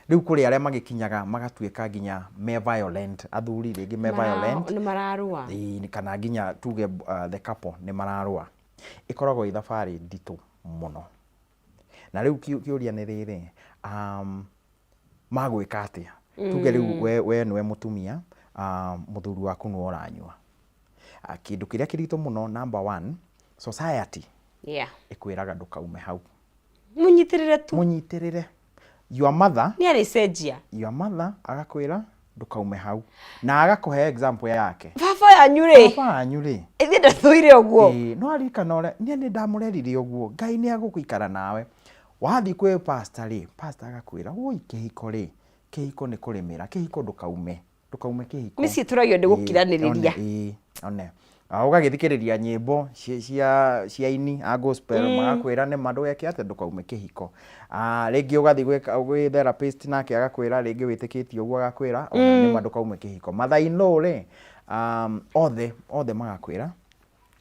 riu kuri aria magikinyaga magatuika nginya me violent athuri ringi me violent ni mararua ni kana nginya tuge the couple ni mararua ikoragwo ithabari nditu muno na riu kiuria ni riri magwika atia tuge riu we niwe mutumia muthuri waku no uranyua kindu kiria kirito muno number 1 society ikwiraga ndukaume hau munyitirire your mother ni arisejia your mother agakwira ndukaume hau na agakuhe example yake baba yanyure ithi ndathuire uguo no arikana ore ni ndamurerire uguo Ngai ni agukuikara nawe wathi kwe pastor agakwira oi kihiko ni kurimira kihiko ndukaume kihiko misi turagio ndigukiraniriria one ugagithikiriria nyimbo cia ini a gospel magakwira ni mandu yake ate ndukaume kihiko ringi ugathi gwi therapist nake agakwira ringi witikitio uguo agakwira ona ni mandu kaume kihiko mathaino ri othe magakwira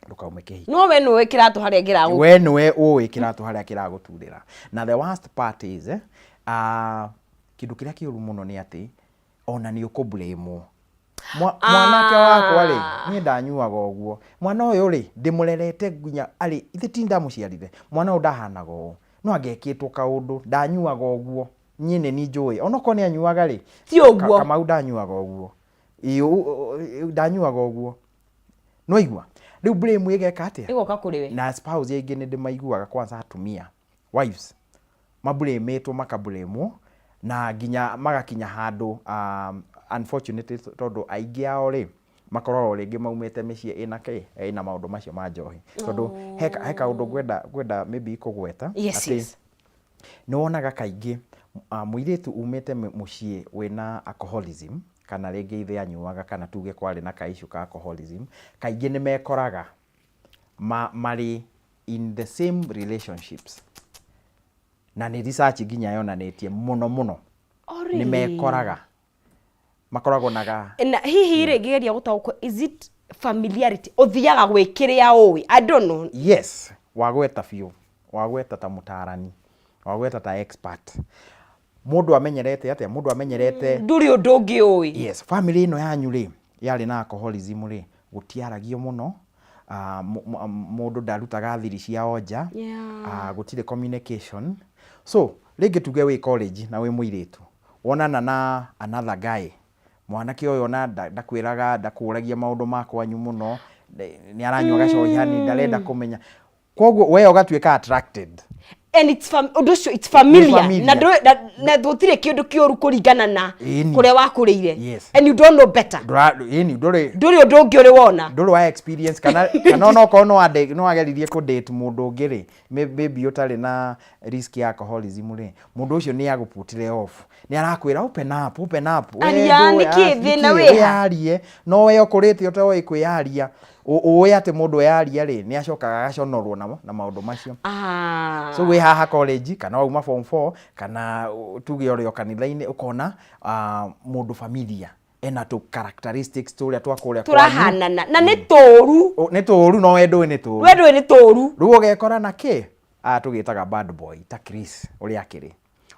ndukaume kihiko no we niwe kiratu haria ngiragu we niwe uwi kiratu haria kiraguturira na the worst part is kindu kiria kiuru muno ni ati ona ni ukublame mwanake wako ri ni ndanyuaga uguo mwana uyu ri ndimurerete nginya ari ithi ti ndamuciarire mwana u ndahanaga u no angekitwo kaundu ndanyuaga uguo nyine ni njui onoko ni anyuaga ri ti uguo kama ndanyuaga uguo ndanyuaga uguo no igua riu blame igeka atia igoka kuri we na spouse ingi ni ndimaiguaga kwanza atumia wives mablameetwo makablameo na nginya magakinya handu unfortunately tondu aingi ao ri makorwo ringi maumete micie ina maundu macio ma njohi tondu heka undu gwenda maybe kugweta ati ni wonaga kaingi muiritu umete mucie wina alcoholism kana ringi ithe anyuaga kana tuge kwari na kaishu ka alcoholism kaingi ni mekoraga mari in the same relationships na ni research nginya yonanetie muno ni mekoraga makoragwo naga na hihi ri ngeria gutaukwo is it familiarity uthiaga gwikiria uwi I don't know yes wagweta biũ wagweta ta mũtarani wagweta ta expert mundu amenyerete atia mundu amenyerete nduri undu ungi uwi yes family ino yanyu ri yari na alcoholism ri gutiaragio muno mundu ndarutaga thiri cia onja gutire communication so rĩngĩ tuge wĩ college na wĩ mũirĩtu wonana na another guy mwanake ũyũ na ndakwĩraga ndakũragia maũndũ makwanyu mũno nĩ aranyua gacohi hani ndarenda kũmenya koguo we ũgatuĩka attracted and it's it's familiar na ndutire kindu kioru kuringana na kuria wakurire yes. And you don't know better nduri undu ungi uri wona nduri wa experience kana no ko no ageririe ku date mundu ungi ri maybe utari na risk ya alcoholism ri mundu ucio ni aguputire off ni arakwira open up ani kithi na wiharie no we ukurite utoi kwiharia uwe ate mundu yaria ri ni acokaga agaconorwo na maundu macio so we haha college kana uma form 4 kana tuge uri kanitha-ini ukona mundu familia ena tu characteristics turia twakuria turahanana na ni toru no wendo ni toru riu ugekora na ki tugitaga bad boy ta Chris uri akiri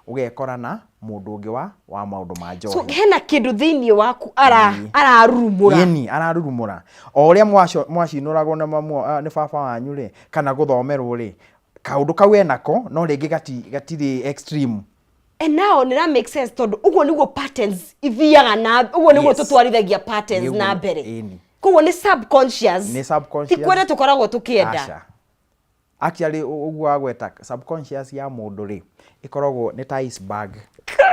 ugekora na mundu ungi wa maundu ma njohi so hena kindu thiini waku ararurumura ararurumura o uria mwacinuragwo na mamu ni baba wanyu ri kana guthomerwo ri kaundu kau enako no ringi gatiri extreme and now nira make sense tondu uguo niguo patterns ithiaga na uguo niguo tutwarithagia patterns na mbere kuguo ni subconscious tikwenda tukoragwo tukienda actually uguo agweta subconscious ya mundu ri ikoragwo ni ta iceberg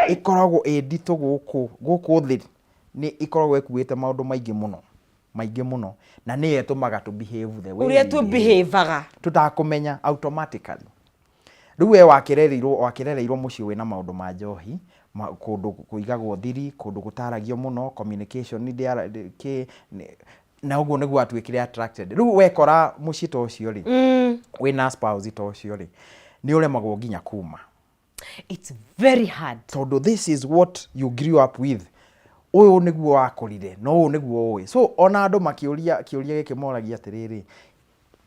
ikoragwo ndito guku thi ni ikoragwo ekuite maundu maingi muno na ni etumaga to behave the way uria tu behaveaga tutakumenya automatically riu we wakirereirwo muci wina maundu ma njohi kundu kuigagwo thiri kundu gutaragio muno communication na uguo niguo atwikire attracted riu wekora muci to ucio ri wina spouse to ucio ri ni uremagwo nginya kuma it's very hard tondu this is what you grew up with uyu niguo wakorire no uyu niguo uwi so ona andu makiuria giki moragia atiriri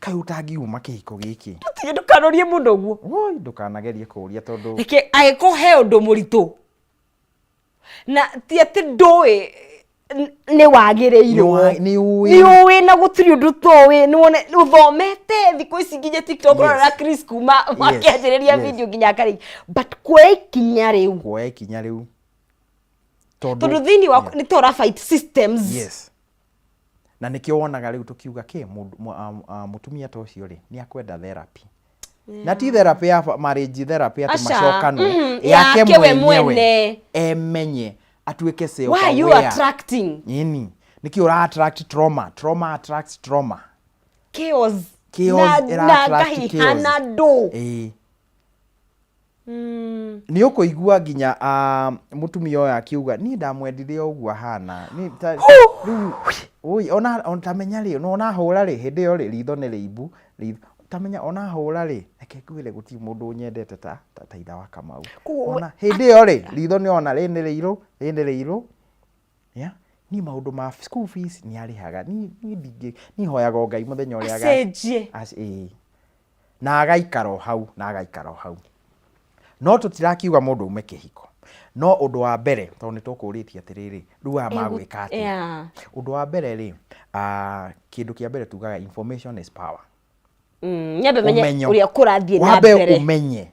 kai utangiuma kihiko giki tutige ndukanorie mundu guo oi ndukanagerie kuria tondu reke agikuhe undu muritu na ti ati ndui ni wagireirwo ni uwi na gutiri undu towi ni wone uthomete thiko ici nginya TikTok na Chris kuma makianjiriria video nginya kari but kuoya ikinya riu tondu thini waku ni tora fight systems yes na nikio wonaga riu tukiuga ki mutumia to cio ri ni akwenda therapy na ti therapy ya marriage therapy ati macokano yake mwenyewe emenye atuike self aware why you attracting nikio ra attract trauma attracts trauma chaos na kahihana ndo ni ukuigua nginya mutumia oya akiuga ni ndamwendire uguo hana ni oi ona tamenya ri ona hura ri hindi yo ri ritho ni riibu tamenya ona hura ri reke ngwire guti mundu nyendete ta itha wa Kamau ona hindi yo ri ritho ni ona ri ni riiru ya ni maundu ma school fees ni arihaga ni hoyaga Ngai muthenya uria na agaikaro hau no tutirakiuga mundu ume kihiko no undu wa mbere tondu ni tukuritie atiriri ruwa magwika ati undu wa mbere ri kindu kia mbere tugaga information is power nyambe menye uria kurathie na mbere wabe umenye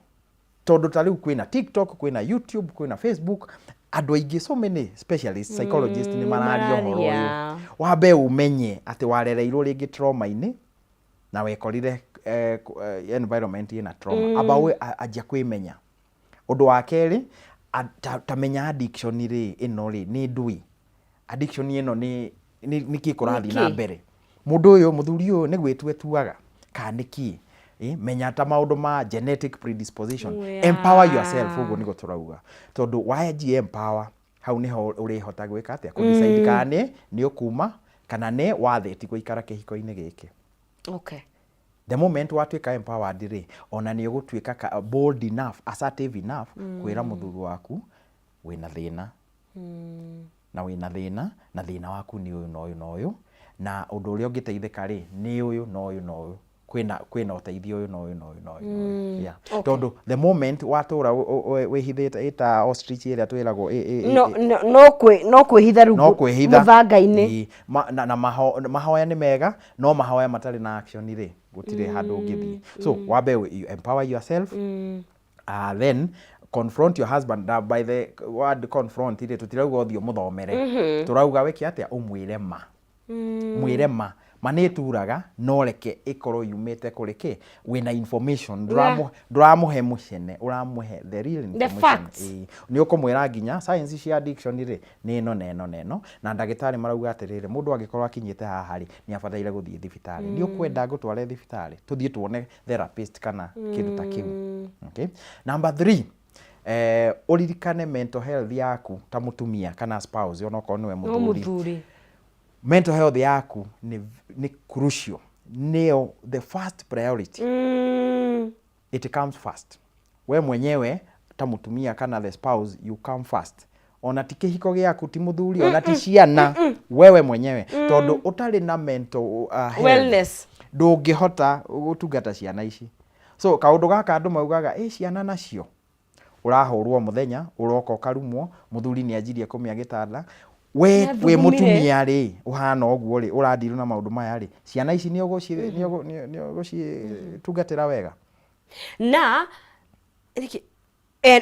tondu tariu kwina TikTok kwina YouTube kwina Facebook andu aingi so many specialists psychologists ni mararia horo uyu wabe umenye ati warereirwo ringi trauma ini na wekorire environment ina trauma abawe ajia kwimenya undu wa keri tamenya addiction ri ino ri ni ndui addiction ino ni kikurathi na mbere mundu uyu muthuri uyu ni gwetwetuaga kaniki menya ta maundu ma genetic predisposition empower yourself uguo niko turauga tondu why empower hau niho urihota gwika atia ku decide kana ni ukuma kana ne watheti guikara kihiko-ini giki okay the moment watuika empowered ri ona ni ugutwika bold enough assertive enough kwira muthuru waku wina thina na wina thina waku ni uyu no uyu na undu uria ungiteithika ri ni uyu no uyu no uyu kwina uteithio uyu no uyu no uyu no uyu yeah tondu the moment watura wihithite ita ostrich ira twiragwo no kwihitha rungu muthanga-ini na mahoya ni mega no mahoya matari na action ri gutire handu ngithii so wambe you empower yourself then confront your husband by the word confront ire tutirauga uthio muthomere turauga wiki atia umwire ma mwire ma maneturaga no reke ikoro yumite kurike wina information nduramuhe mucene uramuhe the real information ni ukumwira nginya science cia addiction ri ni no neno na ndagitari marauga atirire mundu angikorwa akinyite haha ri ni abataire guthie thibitari ni ukwenda gutware thibitari tuthie tuone therapist kana kindu ta kiu okay number 3 uririkane mental health yaku ta mutumia kana spouse onoko niwe muthuri mental health yaku ni crucial neo the first priority it comes first we mwenyewe ta mutumia kana the spouse you come first ona ti hiko giaku ti muthuri ona ti ciana wewe mwenyewe tondu utari na mental wellness ndungihota gutungata ciana ici so kaundu gaka andu maugaga ciana nacio urahurwo muthenya uroka ukarumwo muthuri ni ajirie kumia gitanda we mutumia ri uhana oguo ri urandiru na maundu maya ri ciana ici ni uguci tungatira wega na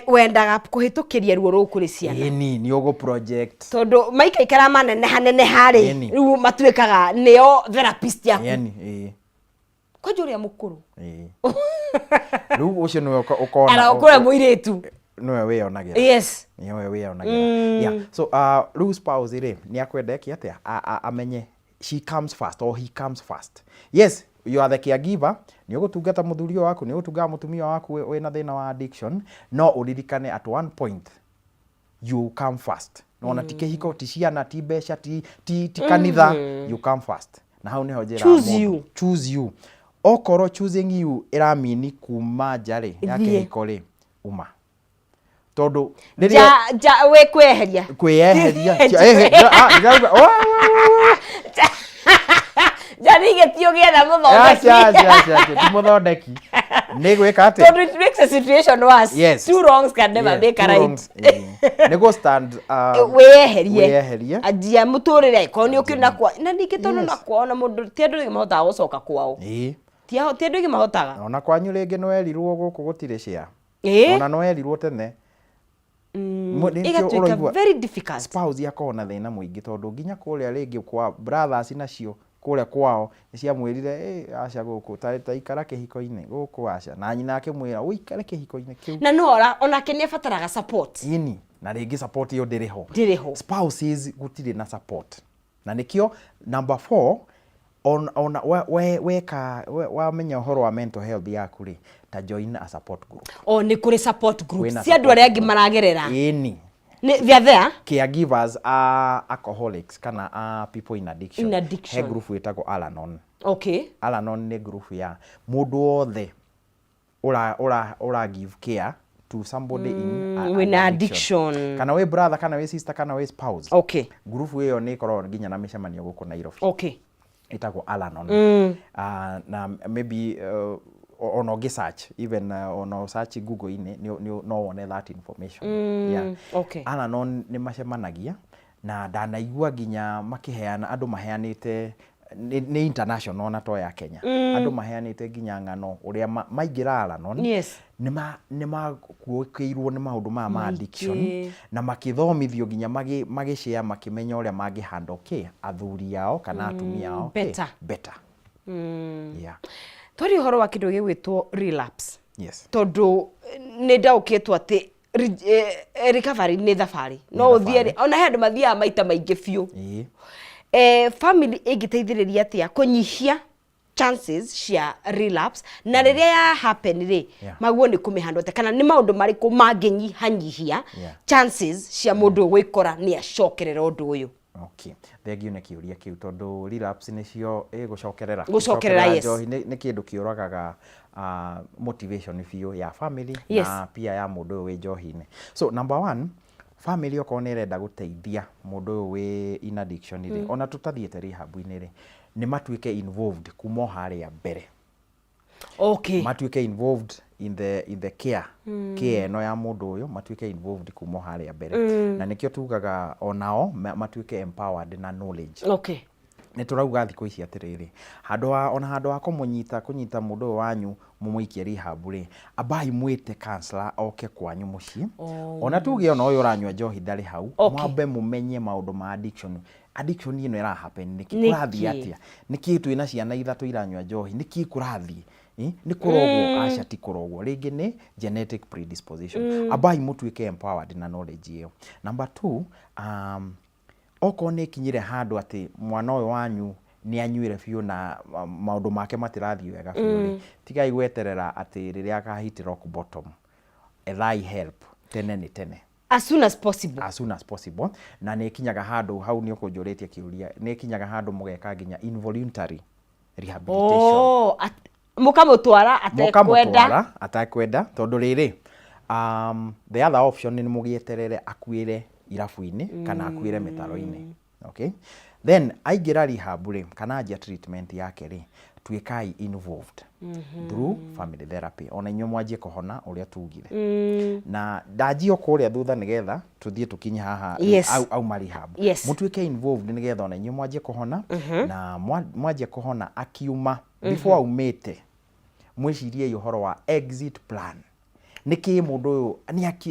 wendaga kuhitukiria ruo ru kuri ciana ni ugu project tondu maikaikara manene hari riu matuikaga neo therapist yaku kwa juria mukuru riu ucio niwe ukona ara ukura muiritu niwe wionagira yes niwe wionagira yeah so riu spouse ri ni akwendeki atia amenye she comes first or he comes first yes you are the caregiver ni ugutungata muthuri waku ni ugutungata mutumia waku wina thina wa addiction no uririkane at one point you come first no na tikihiko ticiana ti besha ti kanitha you come first na hau niho njira choose you okoro choosing you iramini kuma njari ya kihiko ri uma tondu ja we kweheria Janige tio getha muthondeki. Ti muthondeki. Ni gwika ati. So it makes a situation worse. Yes. Two wrongs can never make a right. Ni go stand weherie. Ajia muturire ko ni ukina kwa. Na ningi tono na kwa na mundu ti andu mahota gucoka kwao. Ti andu mahotaga. Ona kwanyu ringi no erirwo guku gutire cia. Ona no erirwo tene. Very difficult. Spouse yakona thina muingi tondu nginya kuria ringi kwa brothers nacio kuria kwao cia mwirire aca guku ta ikara kihiko-ini guku aca na nyina akimwira uikare kihiko-ini kiu na no ona kene fataraga support ini na ringi support yo ndiriho spouses gutire na support na nikio number 4 on wamenya uhoro wa mental health yaku ri ta join a support group ni kuri support group si andu aria angi maragerera ini they are there caregivers are alcoholics kana people in addiction he group wetagwo Al-Anon Al-Anon ni group ya mundu othe ura give care to somebody in addiction kana we brother kana we sister kana we spouse group hiyo ni korwo nginya na mishemanio guku Nairobi itagwo Al-Anon na maybe ono search even ono search Google ini no wone that information Al-Anon ni macemanagia na ndanaigua nginya makiheana andu maheanite ni international na to ya Kenya andu maheanite nginya ngano uria maingira Al-Anon ni makuokeirwo ni maundu ma addiction na makithomithio nginya magishare makimenya uria mangihandle athuri yao kana atumia yao better Tori horo wa kindu gigwitwo relapse. Yes. Tondu ni ndaukitwo ati recovery ni thabari. No uthie ona handu mathia maita maingi fiu. Family igiteithiriria atia kunyihia chances cia relapse na riria ya happen ri maguo ni kumihandote kana ni maundu mariku manginyihanyihia chances cia mundu gwikora ni acokerera undu uyu. Thegio ni kiuria kiu tondu relapse nicio gucokerera yes ni kindu kiuragaga motivation fiu ya family na pia ya mundu we njohi-ini so number 1 family okone irenda guteithia mundu we in addiction ri ona tutathiete rehab-ini ri ni matuike involved kuma haria mbere. Okay. Matuike involved in the care no ya mundu uyu matuike involved kuma haria mbere na nikio tugaga onao matuike empowered na knowledge. Okay. Ni turauga thikũ ici atiriri handu wa kunyita mundu wanyu mumuikie rehab ri abai mwite counselor oke kwanyu mucii ona tuge ona uyu uranywa njohi ndari hau mwambe mumenye maundu ma addiction ino ira happen niki kurathie atia niki twina ciana ithatu iranywa njohi niki kurathie ni kurogwo aca ti kurogwo ringi ni genetic predisposition abai mutuike empowered na knowledge iyo. Number 2, oko ni kinyire handu ati mwana uyu wanyu ni anyuire biu na maundu make matirathie wega biu tigai gweterera ati riria ka hit rock bottom ethai help tene ni tene as soon as possible na ni kinyaga handu hau ni ukunjuritie kiuria ni kinyaga handu mugeka ginya involuntary rehabilitation mukamutwara atakwenda tondu riri the other option ni mugieterere akuire irafu-ini kana akuire mitaro-ini. Okay, then aigira rehab ri kana ajia treatment yake ri tuikai involved through family therapy ona inyo mwanjie kuhona uria tugire na ndajio kuria thutha nigetha tuthie tukinye haha au marehab mutuike involved nigetha ona inyo mwanjie kuhona na mwanjie kuhona akiuma before aumite mwicirie uhoro wa exit plan. Niki mundu uyu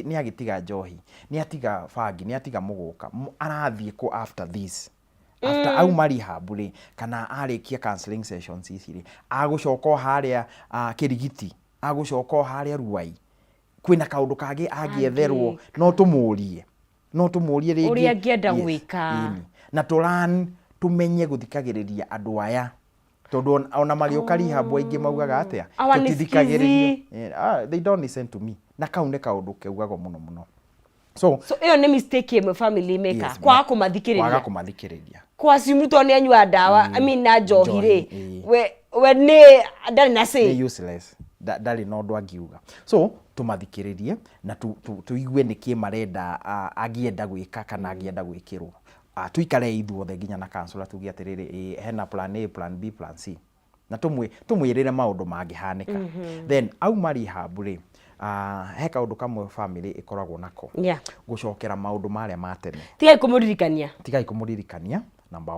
ni agitiga njohi ni atiga bangi ni atiga muguka arathie ko after this after au marehab ri kana arikia counseling sessions ici ri agucoka haria kirigiti agucoka haria ruai kwina kaundu kage agietherwo no tumurie ringi uria angienda gwika na turan tumenye guthikagiriria andu aya tondu ona magioka rehab aingi maugaga atia tutithikagiriria they don't listen to me na kaune kaundu keugago muno so iyo ni mistake ya family maker kwa kumathikiriria kwa simuto ni anywa dawa I mean na njohi ri we ni ndari na say useless ndari no ndu angiuga so tumathikiririe na tuigue niki marenda agienda gwika kana agienda gwikirwo tuikare ithuothe nginya na counselor tugi atiriri hena plan A plan B plan C na tumwirire maundu mangihanika then au marehab ri he kaundu kamwe family ikoragwo nako gucokera maundu maria matene tigai kumuririkania number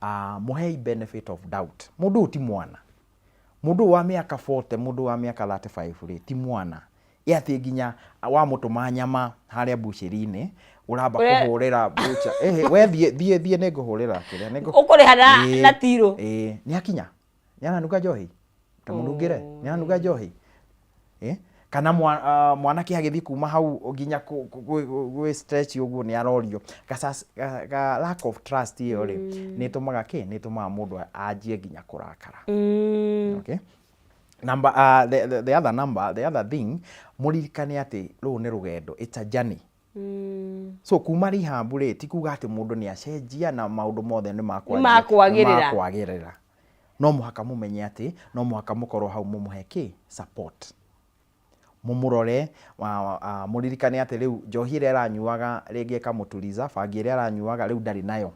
1 muhei benefit of doubt mundu ti mwana mundu wa miaka 40 mundu wa miaka 35 ri ti mwana yati nginya wa mutuma nyama haria bushiri-ini uramba kuhurira bucha we thie niguhurira kiria ukurihana na tiro ni akinya ni ananuga njohi ta munungire ni ananuga njohi kana mwana ki agithi kuma hau nginya gwe stretch uguo ni arorio ga lack of trust iyo ri ni tumaga ni tumaga mundu ajie nginya kurakara. Okay, number the other thing muririkane ati ru ni rugendo it's a journey. So kuma rehab ri ti kuga ati mundu ni acenjia na maundu mothe ni makwagirira no muhaka mumenye ati no muhaka mukorwo hau mumuheki support mumurore muririkane ati riu njohi ira aranyuaga ringi kamutuliza bangi ira aranyuaga riu ndari nayo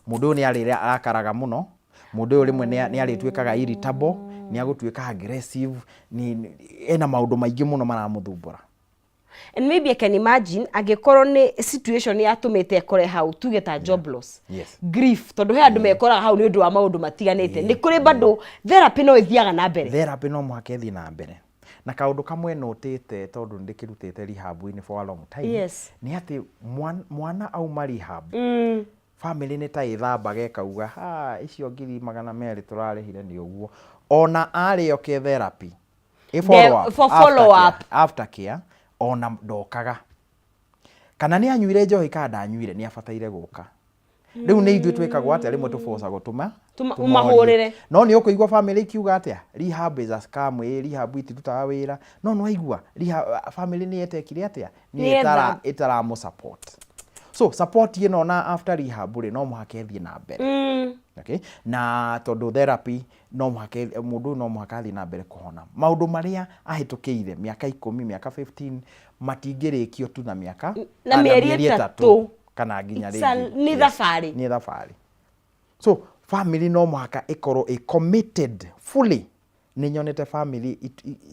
mundu ni arira arakaraga muno mundu rimwe ni aritwikaga irritable ni agutwika aggressive ni ena maundu maingi muno maramuthumbura. And maybe I can imagine agikorwo ni situation yatumite kore hau tuge ta job loss grief tondu he andu mekora hau ni undu wa maundu matiganite ni kuri bado therapy no ithiaga na mbere therapy no muhakethi na mbere na kaundu kamwe notite tondu ndikirutite rehab-ini for a long time ni ati mwana au rehab family ni ta ithamba gekauga icio 200,000 turarihire ni uguo ona ario ke therapy follow up after care ona ndokaga kana ni anyuire njohi ka ndanyuire ni abataire guka riu ni ithu twikagwo atia rimwe tuforca gutuma umahurire no ni ukuigwa family ikiuga atia rehab is a scam rehab itutaga wira no aigua rehab family ni etekire atia ni itara mu support So support ino na after rehab ri no muhaka thie na mbere. Okay, na tondu therapy no muhaka mundu no muhaka thie na mbere kuhona. Maundu maria ahitukiire miaka 10 miaka 15 matingirikio tu na miaka na mieri 3 kana nginya ringi ni thabari. So family no muhaka ikoro committed fully. Ninyonete family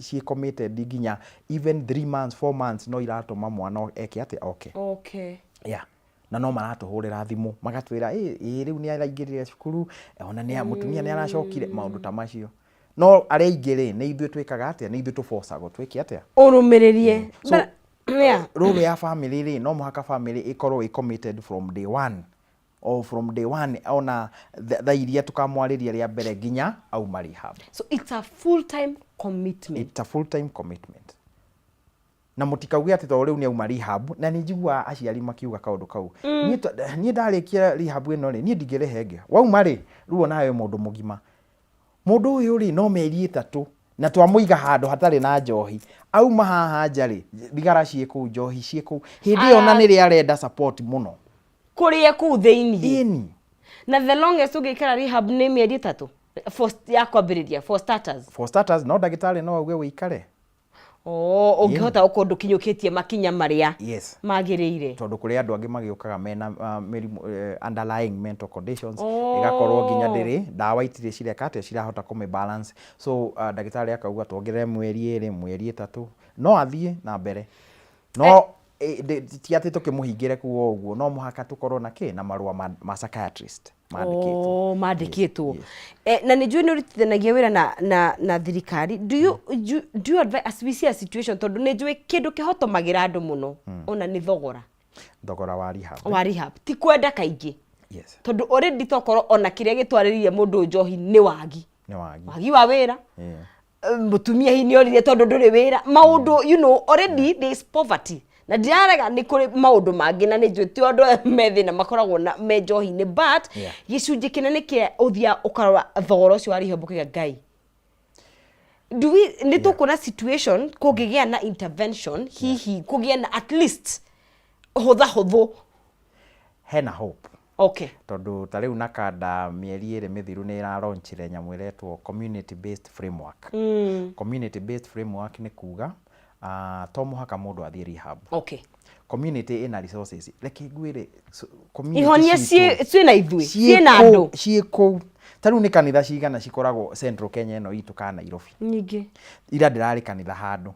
she committed nginya even 3 months 4 months no iratuma mwana eke ate okay yeah na no maratuhurira thimu magatwira riu ni araingirire cukuru ona ni mutumia ni aracokire maundu ta macio no ari aingire ni ithuĩ twikaga atia ni ithuĩ tuforcago twiki atia urumiririe yeah role ya family ri no muhaka family ikorwo committed from day one or from day one ona tha iria tukamwariria ria mbere nginya au rehab. So it's a full time commitment. It's a full time commitment. Na mutikauge ati to riu ni au rehab na ni njigua aciari makiuga kaundu kau ni ndarikia rehab ino ri ni ndigirehenge wauma ri ruo nawe mundu mugima mundu uyu ri no meri 3 na twamuiga handu hatari na njohi auma haha nja ri thigara ciiku njohi ciiku hindi yo na ni ri arenda support muno kurie ku theini na the longest ugikara rehab ni mieri 3 ya kwambiriria for starters no ndagitari no auge wikare ungihota ukundu kinyukitie makinya maria magiriire tondu kuri andu angi magiukaga mena mirimu underlying mental conditions igakorwo nginya ndiri dawa itire cireka ate cirahota kume balance so ndagitari akauga tuongerere mweri 2 mweri 3 no athie na mbere no ti ati tukimuhingire kuo uguo no muhaka tukorwo na na marua ma psychiatrist mandikitwo na ni njui ni uritithanagia wira na thirikari do you advise as we see a situation tondu ni njui kindu kihotomagira andu muno ona ni thogora wa rehab ti kwenda kaingi tondu already tokorwo ona kiria gitwariririe mundu njohi ni wagi wa wira mutumia hi ni orire tondu nduri wira maundu you know already there is poverty na dirarega ni kuri maundu mangi na ni njui ti andu methi na makoragwo na menjohi ni but gicunji kinene kia uthia ukarwa thogora ucio ari hombokiga ngai ni tukuna situation kugigia na intervention hihi kugia na at least hothu hena hope okay tondu tariu na kada mieri 2 mithiru ni ra launchire nyamu iretwo community based framework community based framework ni kuga to muhaka mundu athie rehab okay community ina resources reke ngwire community ihonia cie na ithui cie na andu ciiko taru ni kanitha cigana cikoragwo Central Kenya no itu kana Nairobi nyingi ira ndirari kanitha handu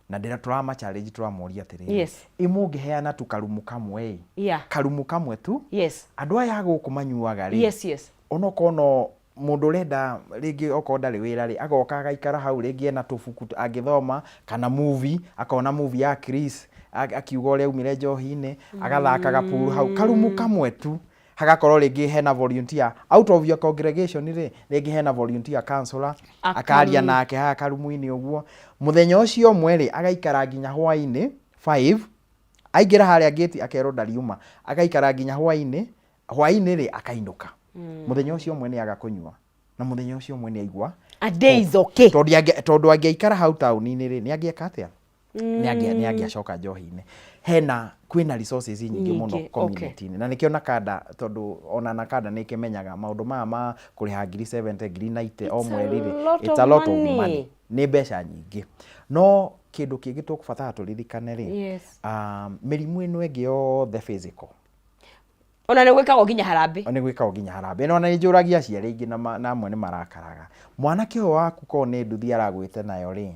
na ndira turama challenge turamoria atiriri imungiheana tu karumu kamwe karumu kamwe tu andu aya guku manyuaga ri onokono mundu renda ringi okonda ri wira ri agoka agaikara hau ringi ena tubuku agithoma kana movie akona movie ya Chris akiuga uri aumire njohi-ini agathakaga pool hau karumu kamwe tu hagakorwo ringi hena volunteer out of your congregation ri ringi hena volunteer counselor akaria nake ha karumu-ini uguo muthenya ucio mweri agaikara nginya hwaini 5 aingira haria gate akero ndariuma agaikara nginya hwaini ri akainuka muthenya ucio mwene agakunywa na muthenya ucio mwene aigua a day is okay tondu angiikara hau tauni-ini ri ni angieka atia ni angiacoka njohi-ini hena kwina resources nyingi muno community na nikiona kada tondu ona na kada nikimenyaga maundu ma kuriha 70 90 o mweri ri it's a lot of money ni mbeca nyingi no kindu kingi tukubatara turirikane ri mirimu ino ingi yothe physical ona ni gwikago nginya harambe no na njuragia ciari ingi na amwe ni marakaraga mwanake o waku ko ni nduthi aragwite nayo ri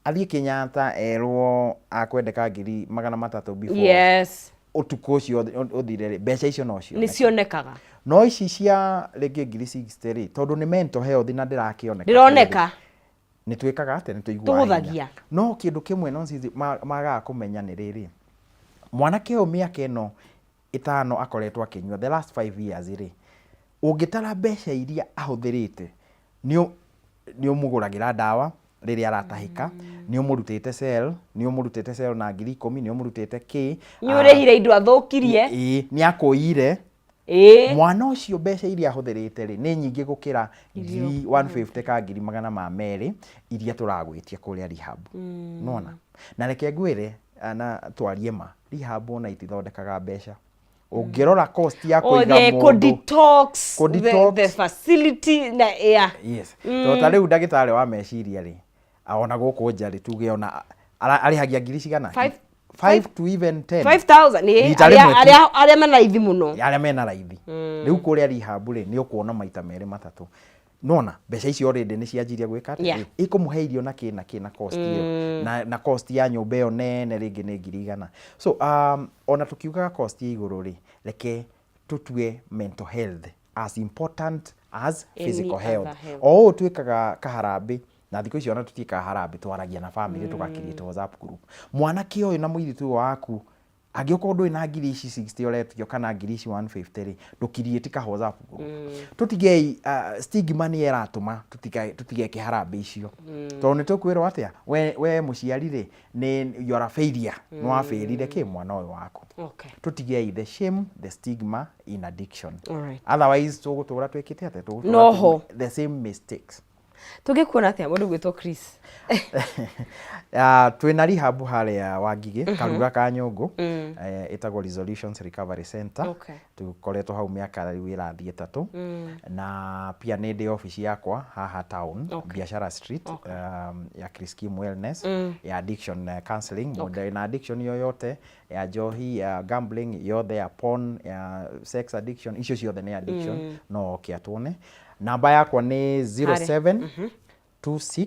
athie Kenyatta erwo akwendeka 300 before utuko ucio uthire ri mbeca icio no cio ni cionekaga no ici cia ringi 60 ri tondu ni mental health na ndironeka ni twikaga ate ni tuiguaga no kindu kimwe no magaga kumenya ni riri mwanake o miaka ino 5 akoretwo akinywa the last 5 years ri ungitara mbeca iria ahuthirite ni umuguragira dawa riri aratahika ni umurutite cell na 10,000 ni umurutite ki ni urehire indo athukirie ni akoire mwana ucio mbeca iria ahuthirite ri ni nyingi gukira 150 ka 200 iria turagwitia kuria rehab nona na reke ngwire na twarie ma rehab ona itithondekaga mbeca Ungirora cost ya kuiga mundu ko detox the facility na yes to riu ndagitari wa meciria ri aona guku nja ri tuge ona arihagia ngiri cigana 5 to even 10 5000 ni aria mena ithi muno aria mena raithi riu kuria rehab ri ni ukuona maita meri matatu nona mbeca icio already ni cianjiria gwika ikumuhe irio na kina cost iyo na cost ya nyumba iyo nene ringi ni ngiri igana so ona tukiuga cost ya iguru ri reke tutue mental health as important as physical health o twikaga kaharambi na thiko icio ona tutika harambi twaragia na family tukakirite WhatsApp group mwana kio na muiritu waku agioka ndu ina ngiri ici 60 oretio kana ngiri ici 150 ri ndukirieti ka WhatsApp group tutigei stigma ni eratuma tutige kiharambi icio to ni tukwirwo atia we muciari ri ni you are a failure no afailire ki mwana oyo waku tutigei the shame the stigma in addiction otherwise tugutura twikite ate tugutura the same mistakes tugikuona atia mundu gwitwo Chris twina rehab haria Wangige Karura ka Nyungu etagwo Resolutions Recovery Center tukoretwo hau miaka riu irathie 3 na pia ni ndi office yakwa haha town Biashara Street ya Chris Kim Wellness ya addiction counseling muda na addiction yoyote ya johi ya gambling yothe ya porn ya sex addiction icio ciothe ni addiction no kiatune namba yakwa ni 07 26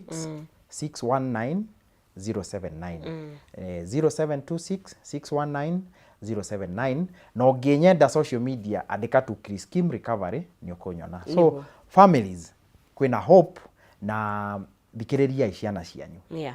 619 079 0726 619 079 no nginyenda social media andika tu Chris Kim Recovery ni ukunyona so families kwina hope na thikiriria iciana cianyu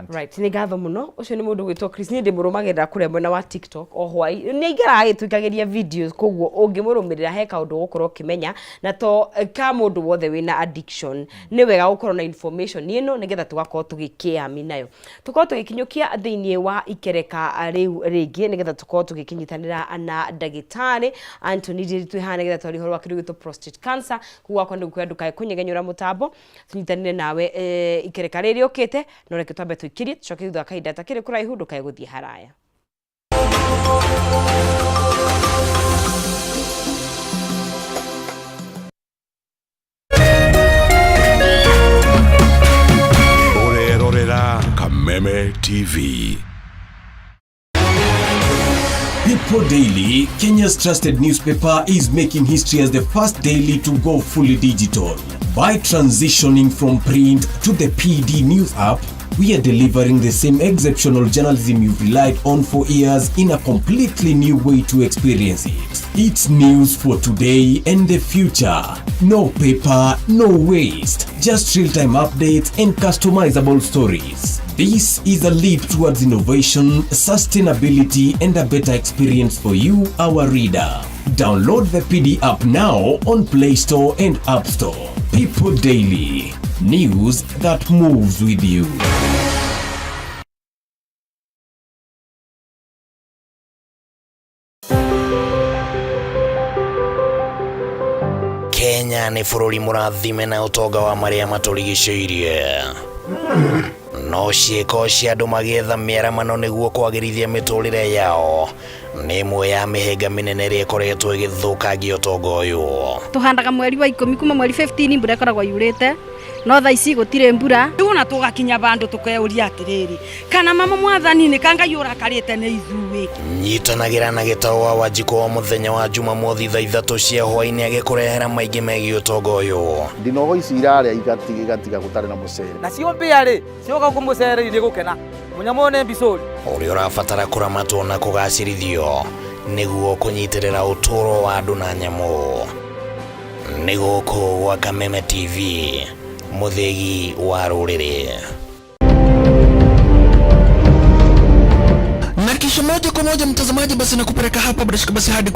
right ni gatho muno ucio ni mundu gwitwo Chris ni ndimurumagira kure mwena wa TikTok o hwai ni igara gituikagiria videos koguo ungimurumirira he kaundu gukorwo kimenya na to ka mundu wothe wina addiction ni wega gukorwo na information ino nigetha tugakorwo tugikiami nayo tukorwo tugikinyukia thiini wa ikereka riu ringi nigetha tukorwo tugikinyitanira na ndagitari Anthony Ndiritu nigetha twari horwa kiru gwitwo prostate cancer kuwa kwa ndugu ndukae kunyegenyura mutambo tunyitanire nawe ikereka riri ukite no reke twambe tuikirie tucoke thutha kahinda takiri kuraihu ndukae guthie haraya Urerorera Kameme TV. People Daily, Kenya's trusted newspaper, is making history as the first daily to go fully digital. By transitioning from print to the PD News app, we are delivering the same exceptional journalism you've relied on for years in a completely new way to experience it. It's news for today and the future. No paper, no waste. Just real-time updates and customizable stories. This is a leap towards innovation, sustainability, and a better experience for you, our reader. Download the PD app now on Play Store and App Store. People Daily. News that moves with you. Kenya ni bururi murathime na utonga wa maria maturigicĩirie no ciĩko cia andũ magĩetha mĩaramano nĩguo kwagĩrithia mĩtũrĩre yao nĩ ĩmwe ya mĩhĩnga mĩnene ĩrĩa ĩkoretwo ĩgĩthũkangia ũtonga ũyũ. Tũhandaga mweri wa 10 kuma mweri 15 mbura ĩkoragwo yurĩte no thaa ici gũtirĩ mbura rĩu na tũgakinya bandũ tũkeuria atĩrĩrĩ kana mama mwathani nĩ kanga yũrakarĩte nĩ ithuĩ. Nyitanagĩra na Gĩtaũ wa Wanjikũ wa mũthenya wa Jumamothi thaa 3 cia hwaĩ-inĩ agĩkũrehera maingĩ megiĩ ũtonga ũyũ. Ndinogo ici irarĩa igatiga gũtarĩ na mũcere nacio mbĩa-rĩ cioka mũcere-inĩ gũkena mũnyamone mbicũri ũrĩa ũrabatara kũramatwo na kũgacĩrithio nĩguo kũnyitĩrĩra ũtũũro wa andũ na nyamũ. Nĩ gũkũ gwa Kameme TV, mũthegi wa rũrĩrĩ. Na kisha moja kwa moja mtazamaji, basi nakupeleka hapa basi hadi